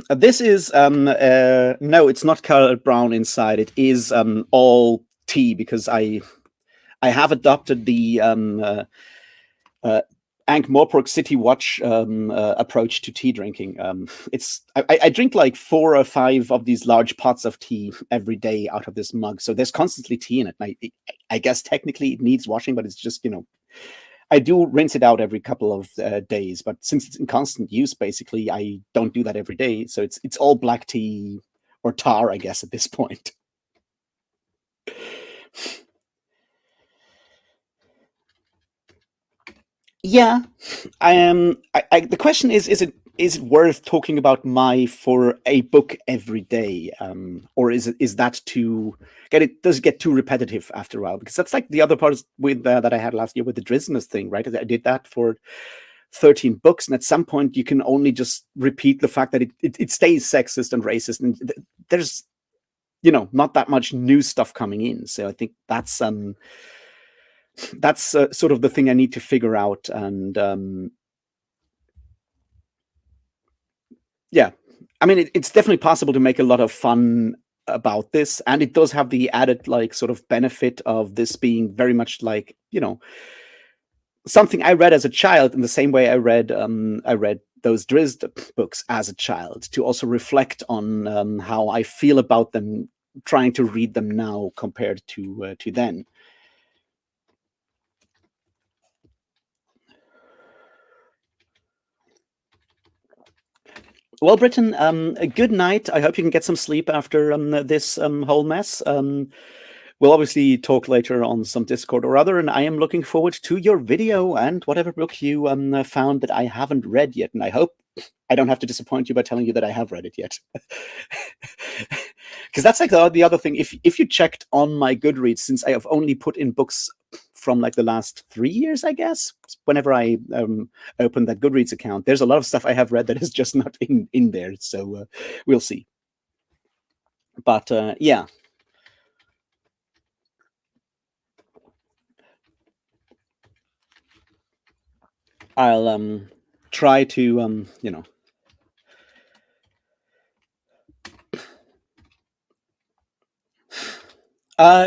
This is no, it's not colored brown inside. It is all tea, because I have adopted the Ankh-Morpork City Watch approach to tea drinking. I drink like 4 or 5 of these large pots of tea every day out of this mug, so there's constantly tea in it. And I guess technically it needs washing, but it's just I do rinse it out every couple of days, but since it's in constant use, basically, I don't do that every day. So it's all black tea or tar, I guess, at this point. Yeah, I am. The question is it is it worth talking about my for a book every day, or is that too does it get too repetitive after a while? Because that's like the other part with that I had last year with the Drismas thing, right? I did that for 13 books, and at some point you can only just repeat the fact that it stays sexist and racist, and there's not that much new stuff coming in. So I think that's sort of the thing I need to figure out. And yeah, I mean, it's definitely possible to make a lot of fun about this, and it does have the added like sort of benefit of this being very much like something I read as a child, in the same way I read those Drizzt books as a child, to also reflect on how I feel about them, trying to read them now compared to then. Well, Britton, a good night. I hope you can get some sleep after this whole mess. We'll obviously talk later on some Discord or other, and I am looking forward to your video and whatever book you found that I haven't read yet. And I hope I don't have to disappoint you by telling you that I have read it yet. Because that's like the other thing. If you checked on my Goodreads, since I have only put in books from like the last 3 years, I guess, whenever I open that Goodreads account, there's a lot of stuff I have read that is just not in there. So we'll see. But yeah. I'll try to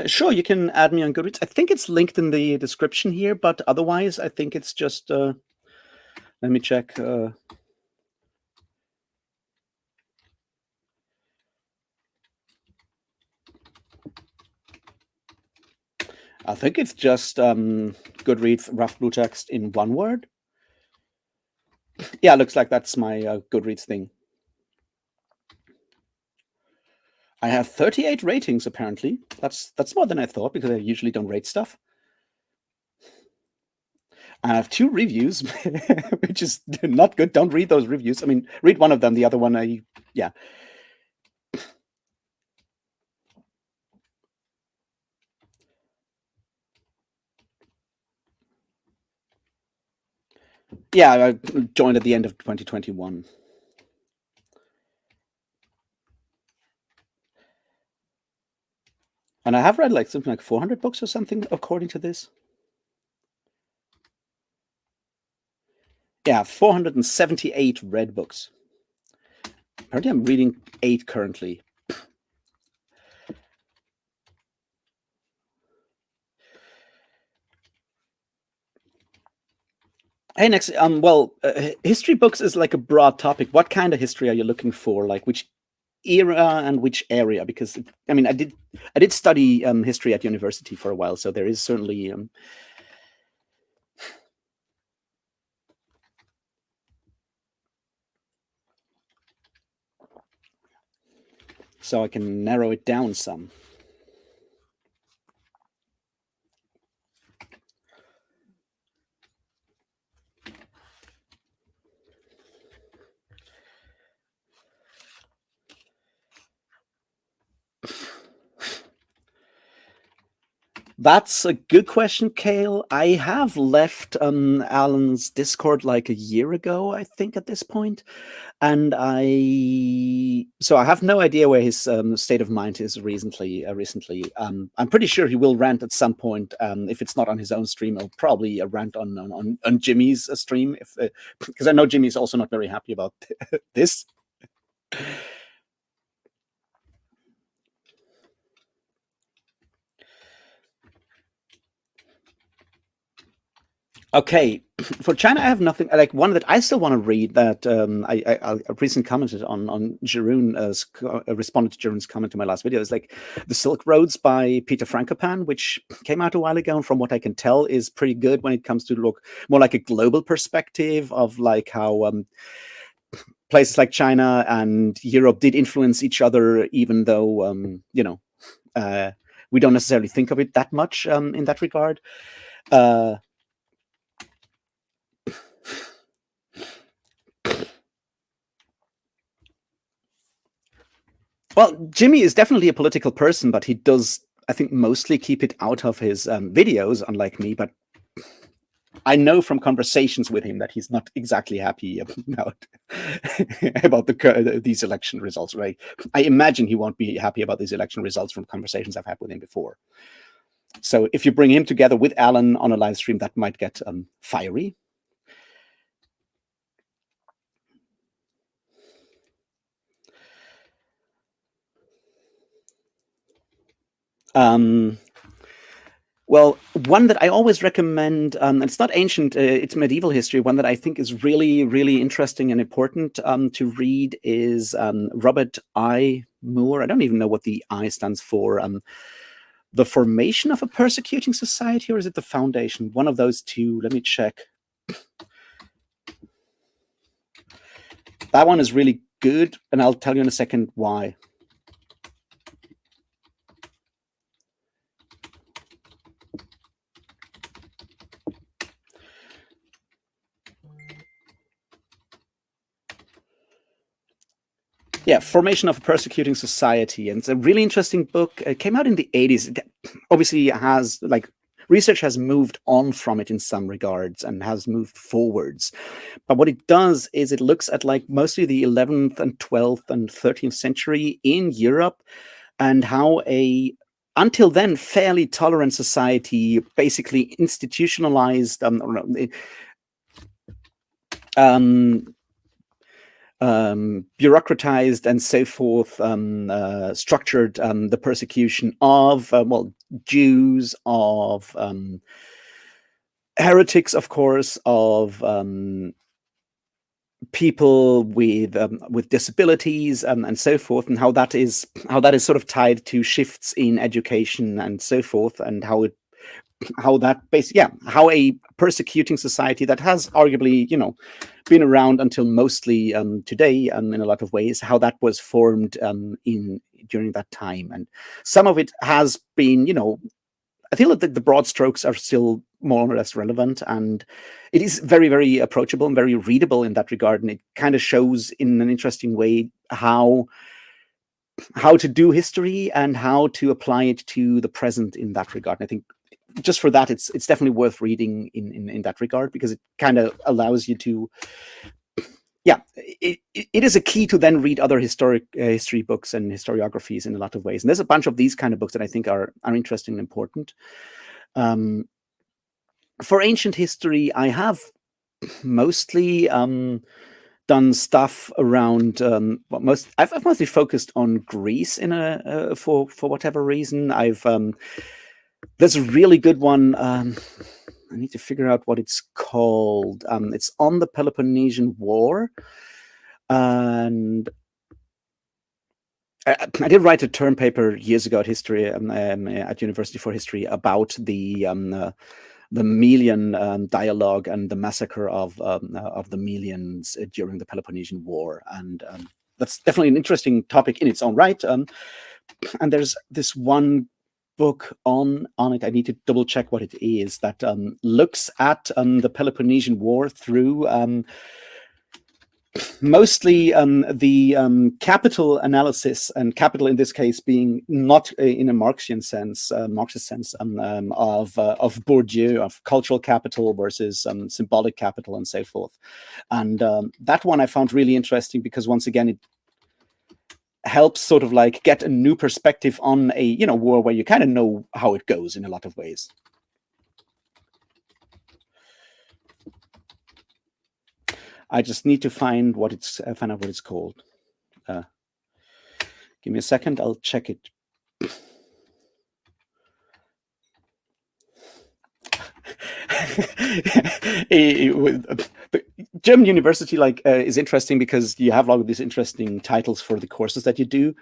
sure, you can add me on Goodreads. I think it's linked in the description here, but otherwise I think it's just let me check. I think it's just Goodreads rough blue text in one word. Yeah, looks like that's my Goodreads thing. I have 38 ratings apparently. That's more than I thought, because I usually don't rate stuff. I have 2 reviews, which is not good. Don't read those reviews. I mean, read one of them. The other one, yeah. Yeah, I joined at the end of 2021. And I have read like something like 400 books or something, according to this. Yeah, 478 read books. Apparently I'm reading 8 currently. Hey, next, well, history books is like a broad topic. What kind of history are you looking for? Like which era and which area? Because I mean, I did study history at university for a while, so there is certainly so I can narrow it down some. That's a good question, Kale. I have left Alan's Discord like a year ago, I think, at this point, and I have no idea where his state of mind is recently. I'm pretty sure he will rant at some point. If it's not on his own stream, he'll probably rant on Jimmy's stream, because I know Jimmy's also not very happy about this. Okay, for China, I have nothing. Like one that I still want to read that I recently commented on Jeroen, responded to Jeroen's comment to my last video. Is like The Silk Roads by Peter Frankopan, which came out a while ago, and from what I can tell, is pretty good when it comes to look more like a global perspective of like how places like China and Europe did influence each other, even though we don't necessarily think of it that much in that regard. Well, Jimmy is definitely a political person, but he does, I think, mostly keep it out of his videos, unlike me. But I know from conversations with him that he's not exactly happy about about these election results. Right? I imagine he won't be happy about these election results from conversations I've had with him before. So if you bring him together with Alan on a live stream, that might get fiery. Um, Well, one that I always recommend, it's not ancient, it's medieval history. One that I think is really, really interesting and important to read is Robert I. Moore. I don't even know what the I stands for. The Formation of a Persecuting Society, or is it the Foundation? One of those two. Let me check. That one is really good, and I'll tell you in a second why. Yeah, Formation of a Persecuting Society, and it's a really interesting book. It came out in the 80s. It obviously has like research has moved on from it in some regards and has moved forwards. But what it does is it looks at like mostly the 11th and 12th and 13th century in Europe and how a until then fairly tolerant society basically institutionalized um, bureaucratized and so forth, structured the persecution of well Jews, of heretics, of course, of people with disabilities and so forth, and how that is sort of tied to shifts in education and so forth, and how that basically yeah how a persecuting society that has arguably been around until mostly today in a lot of ways, how that was formed in during that time. And some of it has been I feel that the broad strokes are still more or less relevant, and it is very, very approachable and very readable in that regard. And it kind of shows in an interesting way how to do history and how to apply it to the present in that regard. And I think just for that, it's definitely worth reading in that regard, because it kind of allows you to yeah it is a key to then read other history books and historiographies in a lot of ways. And there's a bunch of these kind of books that I think are interesting and important. um, for ancient history, I have mostly done stuff around I've mostly focused on Greece in a for whatever reason. I've there's a really good one. I need to figure out what it's called. It's on the Peloponnesian War, and I did write a term paper years ago at history at University for History about the Melian dialogue and the massacre of the Melians during the Peloponnesian War, and that's definitely an interesting topic in its own right. And there's this one book on it. I need to double check what it is that looks at the Peloponnesian War through mostly the capital analysis, and capital in this case being not in a Marxist sense, of Bourdieu, of cultural capital versus symbolic capital, and so forth. And that one I found really interesting because once again it helps sort of like get a new perspective on a war where you kind of know how it goes in a lot of ways. I just need to find out what it's called. Give me a second, I'll check it. The German university is interesting because you have a lot of these interesting titles for the courses that you do.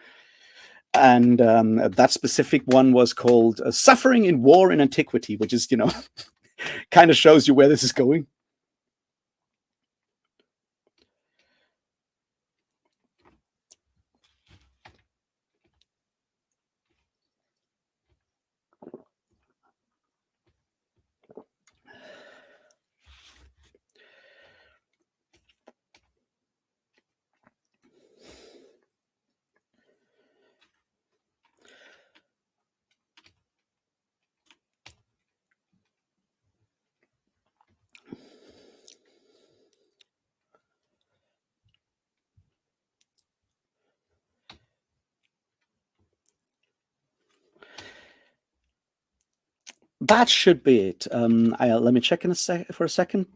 And that specific one was called Suffering in War in Antiquity, which is, kind of shows you where this is going. That should be it. Let me check for a second.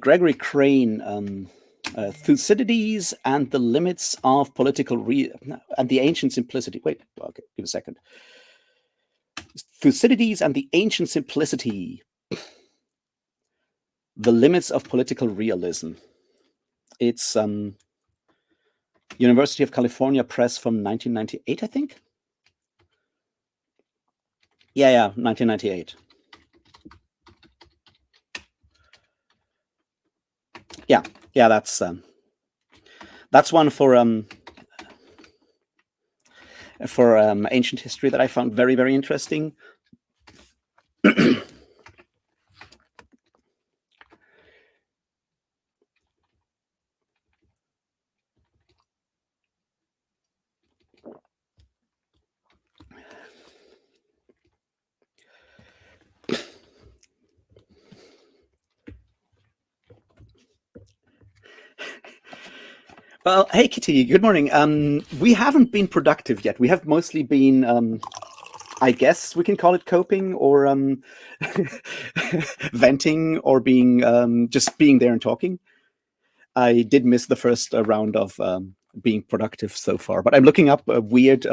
Gregory Crane, Thucydides and the Limits of Political and the Ancient Simplicity. Wait, okay, give a second. Thucydides and the Ancient Simplicity, the Limits of Political Realism. It's University of California Press from 1998, I think. Yeah, 1998. Yeah, that's one for ancient history that I found very, very interesting. Well, hey, Kitty, good morning. We haven't been productive yet. We have mostly been, I guess we can call it coping or venting or being just being there and talking. I did miss the first round of being productive so far, but I'm looking up weird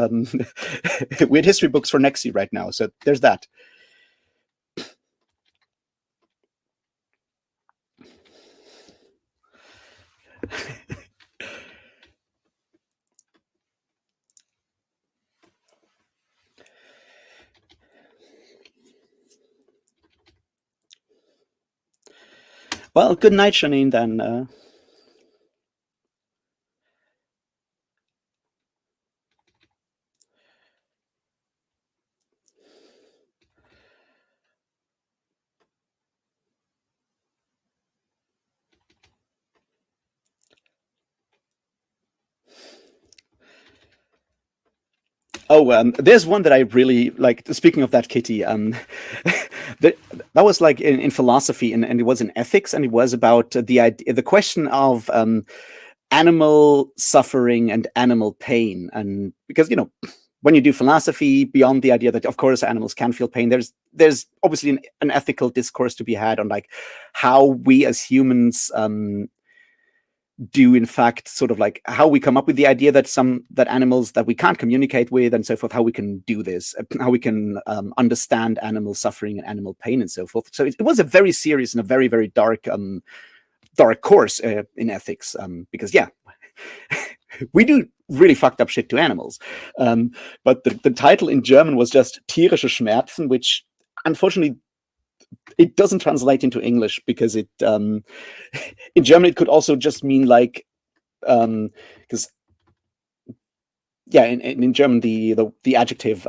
weird history books for Nexi right now. So there's that. Well, good night, Janine, then. Oh, there's one that I really like. Speaking of that, Kitty, that was like in philosophy, and it was in ethics, and it was about the question of animal suffering and animal pain, and because when you do philosophy, beyond the idea that of course animals can feel pain, there's obviously an ethical discourse to be had on like how we as humans do in fact sort of like how we come up with the idea that animals that we can't communicate with and so forth, how we can do this, how we can understand animal suffering and animal pain and so forth. So it was a very serious and a very, very dark course in ethics, because we do really fucked up shit to animals, but the title in German was just tierische Schmerzen, which unfortunately it doesn't translate into English because it in German it could also just mean like because in German the adjective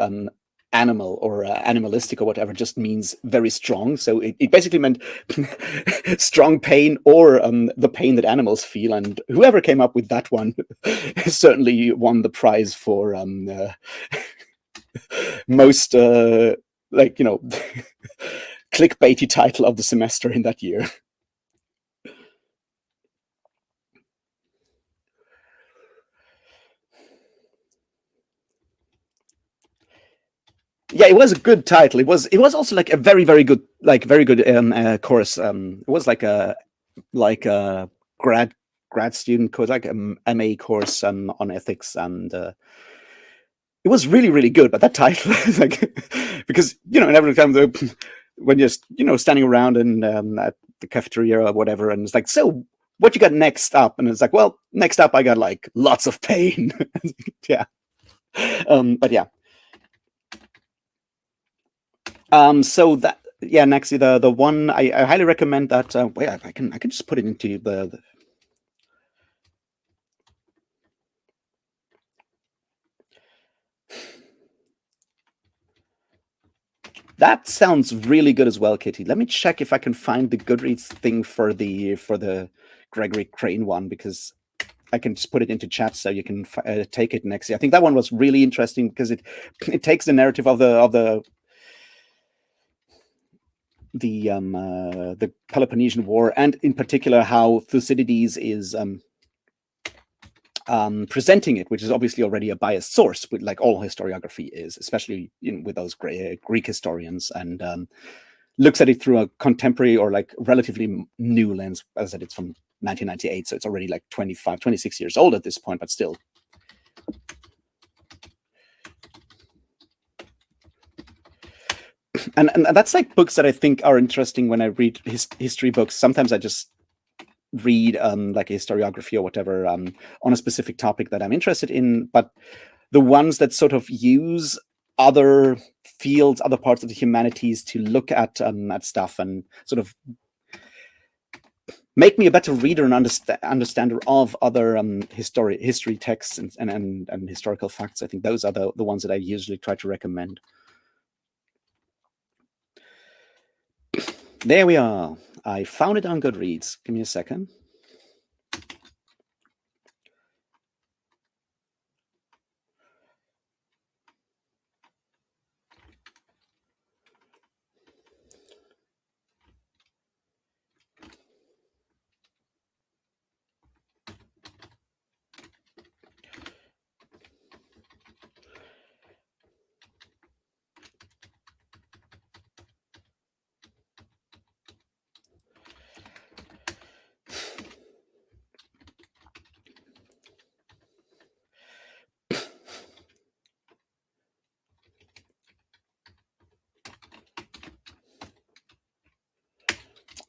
animal or animalistic or whatever just means very strong, so it basically meant strong pain or the pain that animals feel, and whoever came up with that one certainly won the prize for most clickbaity title of the semester in that year. Yeah, it was a good title. It was also like a very, very good course. It was like a grad student course, like a MA course on ethics, and it was really, really good. But that title, like, because every time when you're standing around and at the cafeteria or whatever, and it's like, so what you got next up? And it's like, well, next up I got like lots of pain. Yeah, but yeah. So that next the one I highly recommend that. Wait, I can just put it into the. That sounds really good as well, Kitty. Let me check if I can find the Goodreads thing for the Gregory Crane one, because I can just put it into chat so you can take it next. I think that one was really interesting because it takes the narrative of the the Peloponnesian War, and in particular how Thucydides is presenting it, which is obviously already a biased source, with, like all historiography is, especially with those Greek historians, and looks at it through a contemporary or like relatively new lens. As I said, it's from 1998, so it's already like 25, 26 years old at this point, but still. And that's like books that I think are interesting when I read history books. Sometimes I just read like a historiography or whatever on a specific topic that I'm interested in, but the ones that sort of use other fields, other parts of the humanities to look at stuff and sort of make me a better reader and understander of other history texts and historical facts. I think those are the ones that I usually try to recommend. There we are. I found it on Goodreads. Give me a second.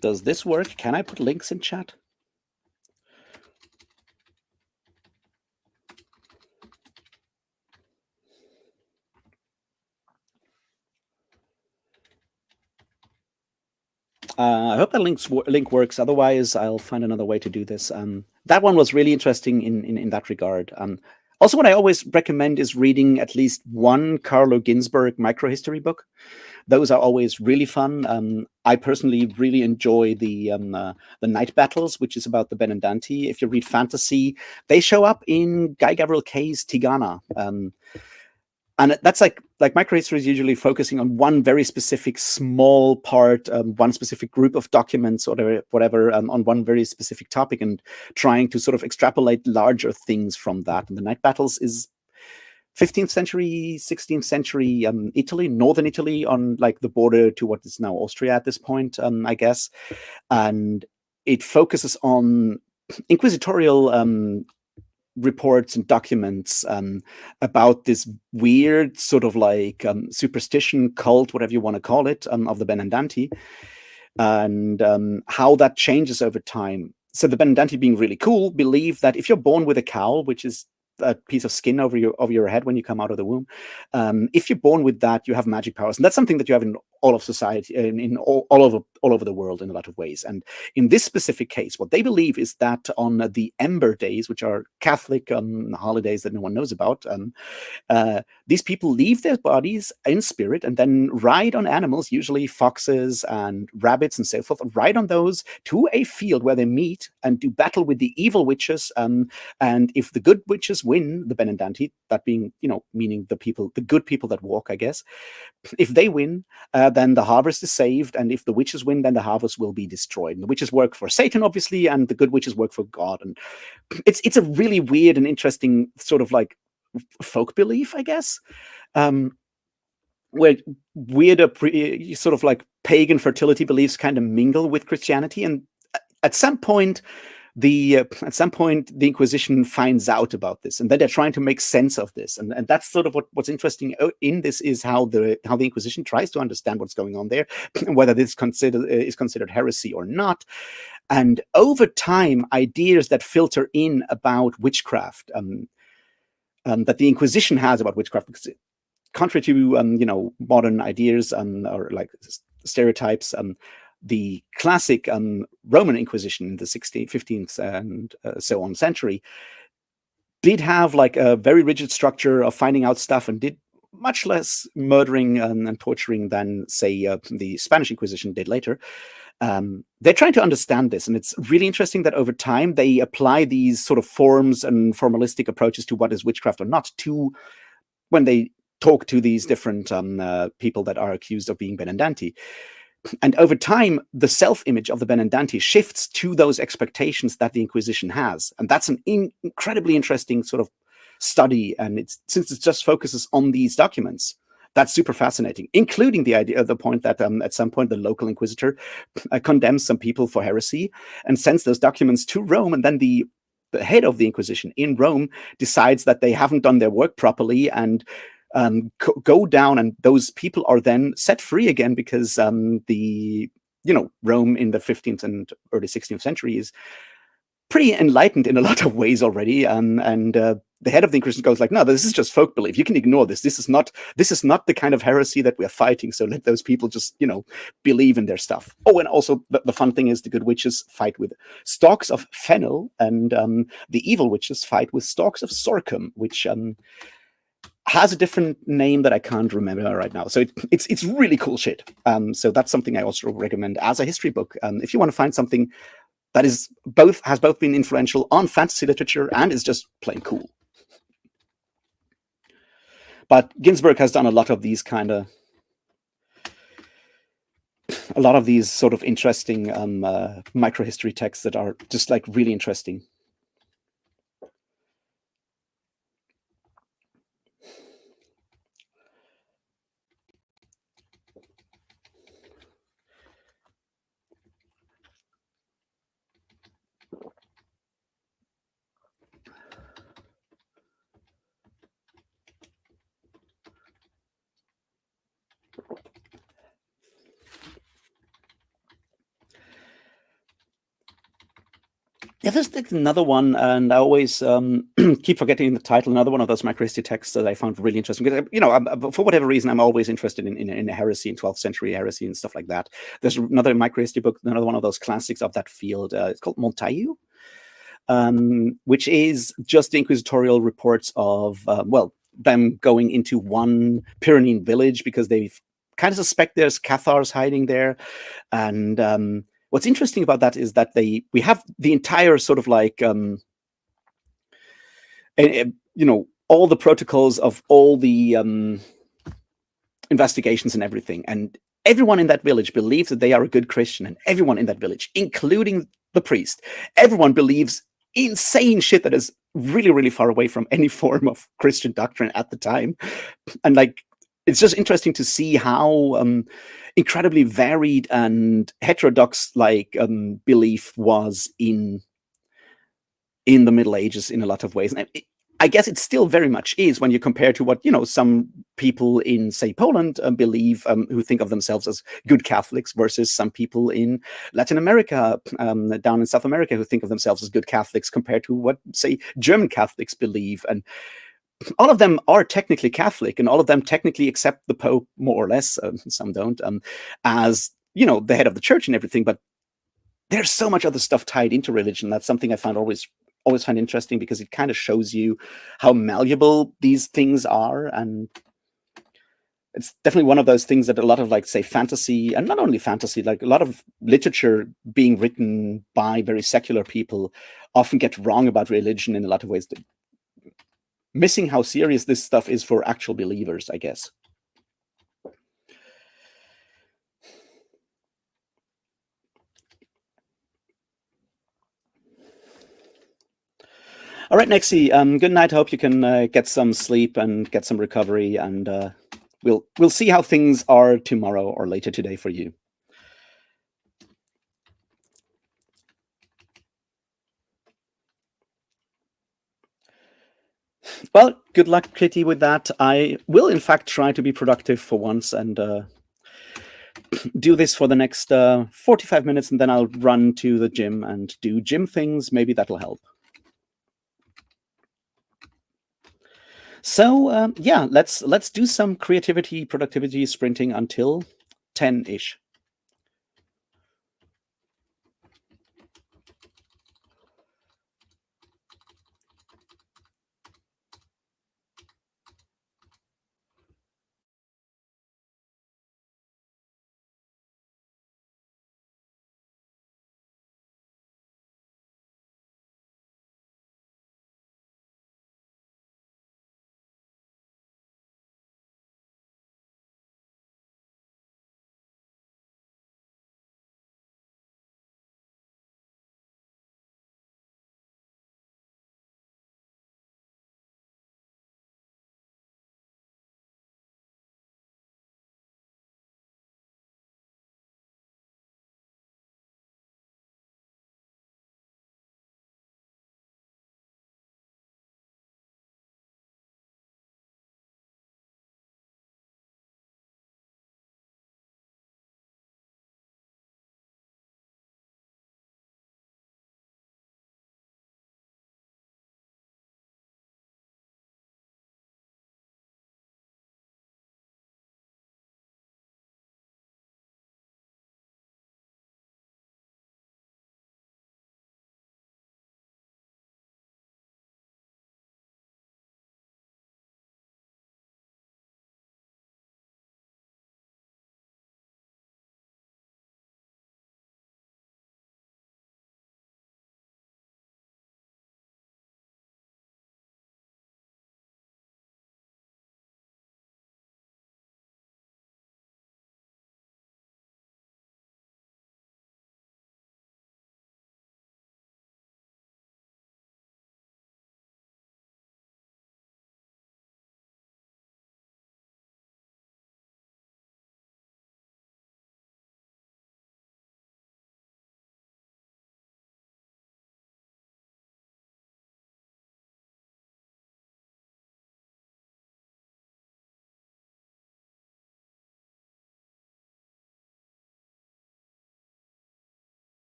Does this work? Can I put links in chat? I hope that link works. Otherwise, I'll find another way to do this. That one was really interesting in that regard. Also, what I always recommend is reading at least one Carlo Ginzburg microhistory book. Those are always really fun. I personally really enjoy the Night Battles, which is about the Benandanti. If you read fantasy, they show up in Guy Gabriel Kay's Tigana. And that's like microhistory is usually focusing on one very specific small part, one specific group of documents or whatever on one very specific topic, and trying to sort of extrapolate larger things from that. And the Night Battles is 15th century, 16th century Italy, northern Italy, on like the border to what is now Austria at this point, I guess. And it focuses on inquisitorial reports and documents about this weird sort of like superstition cult, whatever you want to call it, of the Benandanti, and how that changes over time. So the Benandanti, being really cool, believe that if you're born with a cowl, which is a piece of skin over your head when you come out of the womb, if you're born with that, you have magic powers, and that's something that you have in all of society, in all over the world in a lot of ways. And in this specific case, what they believe is that on the Ember Days, which are Catholic holidays that no one knows about, these people leave their bodies in spirit and then ride on animals, usually foxes and rabbits and so forth, ride on those to a field where they meet and do battle with the evil witches. And if the good witches win, the Benandanti, that being, meaning the good people that walk, I guess, if they win, then the harvest is saved, and if the witches win, then the harvest will be destroyed. And the witches work for Satan, obviously, and the good witches work for God. And it's a really weird and interesting sort of like folk belief, I guess, where weirder sort of like pagan fertility beliefs kind of mingle with Christianity. And at some point, the Inquisition finds out about this, and then they're trying to make sense of this, and that's sort of what's interesting in this, is how the Inquisition tries to understand what's going on there, whether this is considered heresy or not. And over time, ideas that filter in about witchcraft, that the Inquisition has about witchcraft, because contrary to modern ideas or like stereotypes, the classic Roman Inquisition in the 16th, 15th, and so on century did have like a very rigid structure of finding out stuff, and did much less murdering and torturing than, say, the Spanish Inquisition did later. They're trying to understand this, and it's really interesting that over time they apply these sort of forms and formalistic approaches to what is witchcraft or not, to when they talk to these different people that are accused of being Benandanti. And over time, the self-image of the Benedictine shifts to those expectations that the Inquisition has, and that's an incredibly interesting sort of study. And since it just focuses on these documents, that's super fascinating, including the idea, the point that at some point the local inquisitor condemns some people for heresy and sends those documents to Rome, and then the head of the Inquisition in Rome decides that they haven't done their work properly and go down, and those people are then set free again because Rome in the 15th and early 16th century is pretty enlightened in a lot of ways already, and the head of the Inquisition goes like, no, this is just folk belief. You can ignore this. This is not the kind of heresy that we're fighting. So let those people just, believe in their stuff. Oh, and also the fun thing is the good witches fight with stalks of fennel, and the evil witches fight with stalks of sorghum, which has a different name that I can't remember right now. So it's really cool shit. So that's something I also recommend as a history book. If you want to find something that has both been influential on fantasy literature and is just plain cool. But Ginsberg has done a lot of these sort of interesting microhistory texts that are just like really interesting. Yeah, there's another one, and I always keep forgetting the title. Another one of those microhistory texts that I found really interesting because, for whatever reason, I'm always interested in heresy, in 12th century heresy and stuff like that. There's another microhistory book, another one of those classics of that field. It's called Montaillou, which is just the inquisitorial reports of them going into one Pyrenean village because they kind of suspect there's Cathars hiding there, and what's interesting about that is that we have the entire sort of like all the protocols of all the investigations and everything, and everyone in that village believes that they are a good Christian, and everyone in that village, including the priest, everyone believes insane shit that is really, really far away from any form of Christian doctrine at the time. And like, it's just interesting to see how incredibly varied and heterodox belief was in the Middle Ages in a lot of ways. And I guess it still very much is when you compare to what some people in, say, Poland believe, who think of themselves as good Catholics, versus some people in Latin America, down in South America, who think of themselves as good Catholics, compared to what, say, German Catholics believe. And all of them are technically Catholic, and all of them technically accept the Pope, more or less. Some don't, as the head of the church and everything. But there's so much other stuff tied into religion. That's something I found always find interesting, because it kind of shows you how malleable these things are. And it's definitely one of those things that a lot of, like, say, fantasy, and not only fantasy, like a lot of literature being written by very secular people, often get wrong about religion in a lot of ways, missing how serious this stuff is for actual believers, I guess. All right, Nexi, good night. I hope you can get some sleep and get some recovery, and we'll see how things are tomorrow or later today for you. Well, good luck, Kitty, with that. I will, in fact, try to be productive for once and do this for the next 45 minutes, and then I'll run to the gym and do gym things. Maybe that'll help. So yeah, let's do some creativity, productivity sprinting until 10-ish.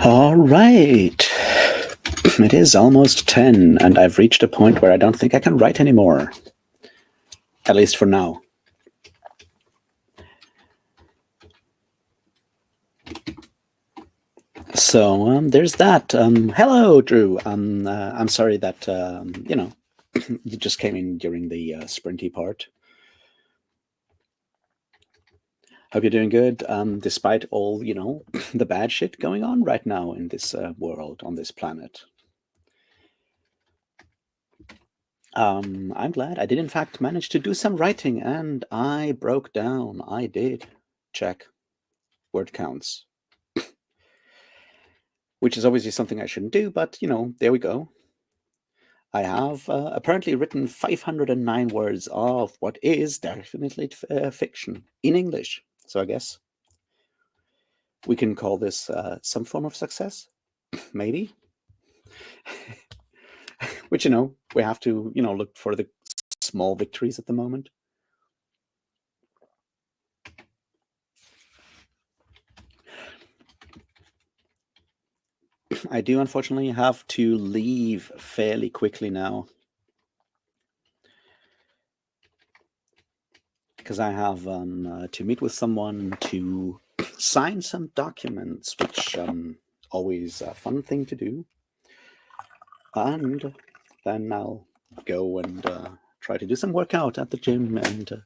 All right. It is almost 10, and I've reached a point where I don't think I can write anymore. At least for now. So there's that. Hello, Drew. I'm sorry that you just came in during the sprinty part. Hope you're doing good, despite all the bad shit going on right now in this world, on this planet. I'm glad I did, in fact, manage to do some writing, and I broke down. I did. Check. Word counts. Which is obviously something I shouldn't do, but, there we go. I have apparently written 509 words of what is definitely fiction in English. So I guess we can call this some form of success, maybe. Which, we have to, look for the small victories at the moment. I do unfortunately have to leave fairly quickly now, because I have to meet with someone to sign some documents, which always a fun thing to do. And then I'll go and try to do some workout at the gym, and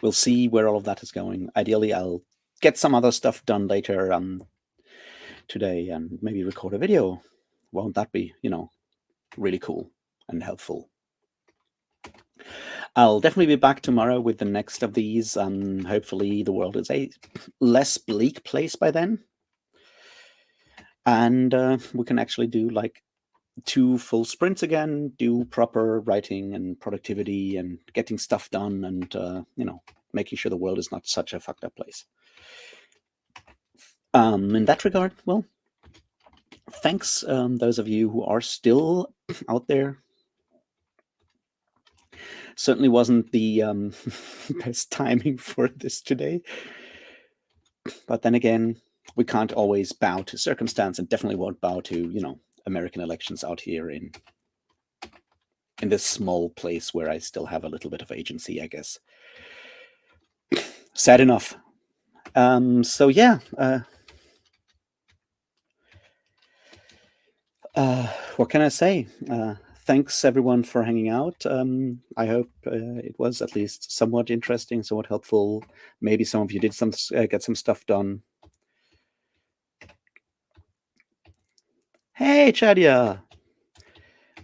we'll see where all of that is going. Ideally, I'll get some other stuff done later today and maybe record a video. Won't that be, really cool and helpful? I'll definitely be back tomorrow with the next of these. Hopefully the world is a less bleak place by then. And we can actually do like 2 full sprints again, do proper writing and productivity and getting stuff done, and making sure the world is not such a fucked up place. In that regard, well, thanks those of you who are still out there. Certainly wasn't the best timing for this today, but then again, we can't always bow to circumstance, and definitely won't bow to American elections out here in this small place where I still have a little bit of agency, I guess. Sad enough. So yeah, what can I say? Thanks everyone for hanging out. I hope it was at least somewhat interesting, somewhat helpful. Maybe some of you did get some stuff done. Hey, Chadia!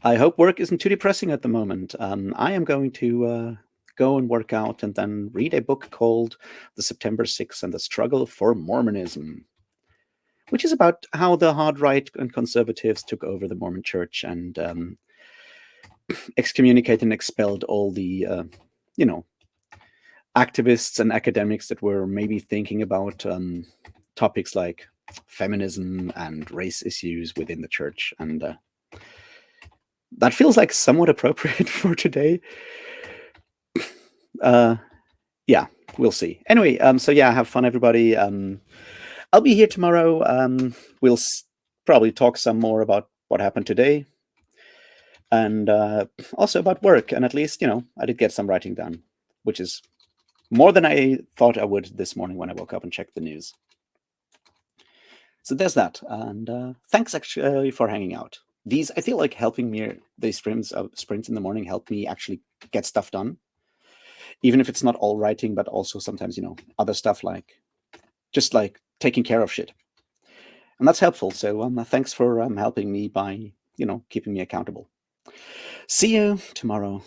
I hope work isn't too depressing at the moment. I am going to go and work out and then read a book called The September 6th and the Struggle for Mormonism, which is about how the hard right and conservatives took over the Mormon church and excommunicated and expelled all the, activists and academics that were maybe thinking about topics like feminism and race issues within the church. And that feels like somewhat appropriate for today. Yeah, we'll see. Anyway, so yeah, have fun, everybody. I'll be here tomorrow. We'll probably talk some more about what happened today, and also about work. And at least, I did get some writing done, which is more than I thought I would this morning when I woke up and checked the news. So there's that. And thanks actually for hanging out. These, I feel like helping me, these sprints in the morning help me actually get stuff done. Even if it's not all writing, but also sometimes, other stuff like just like taking care of shit. And that's helpful. So thanks for helping me by, keeping me accountable. See you tomorrow.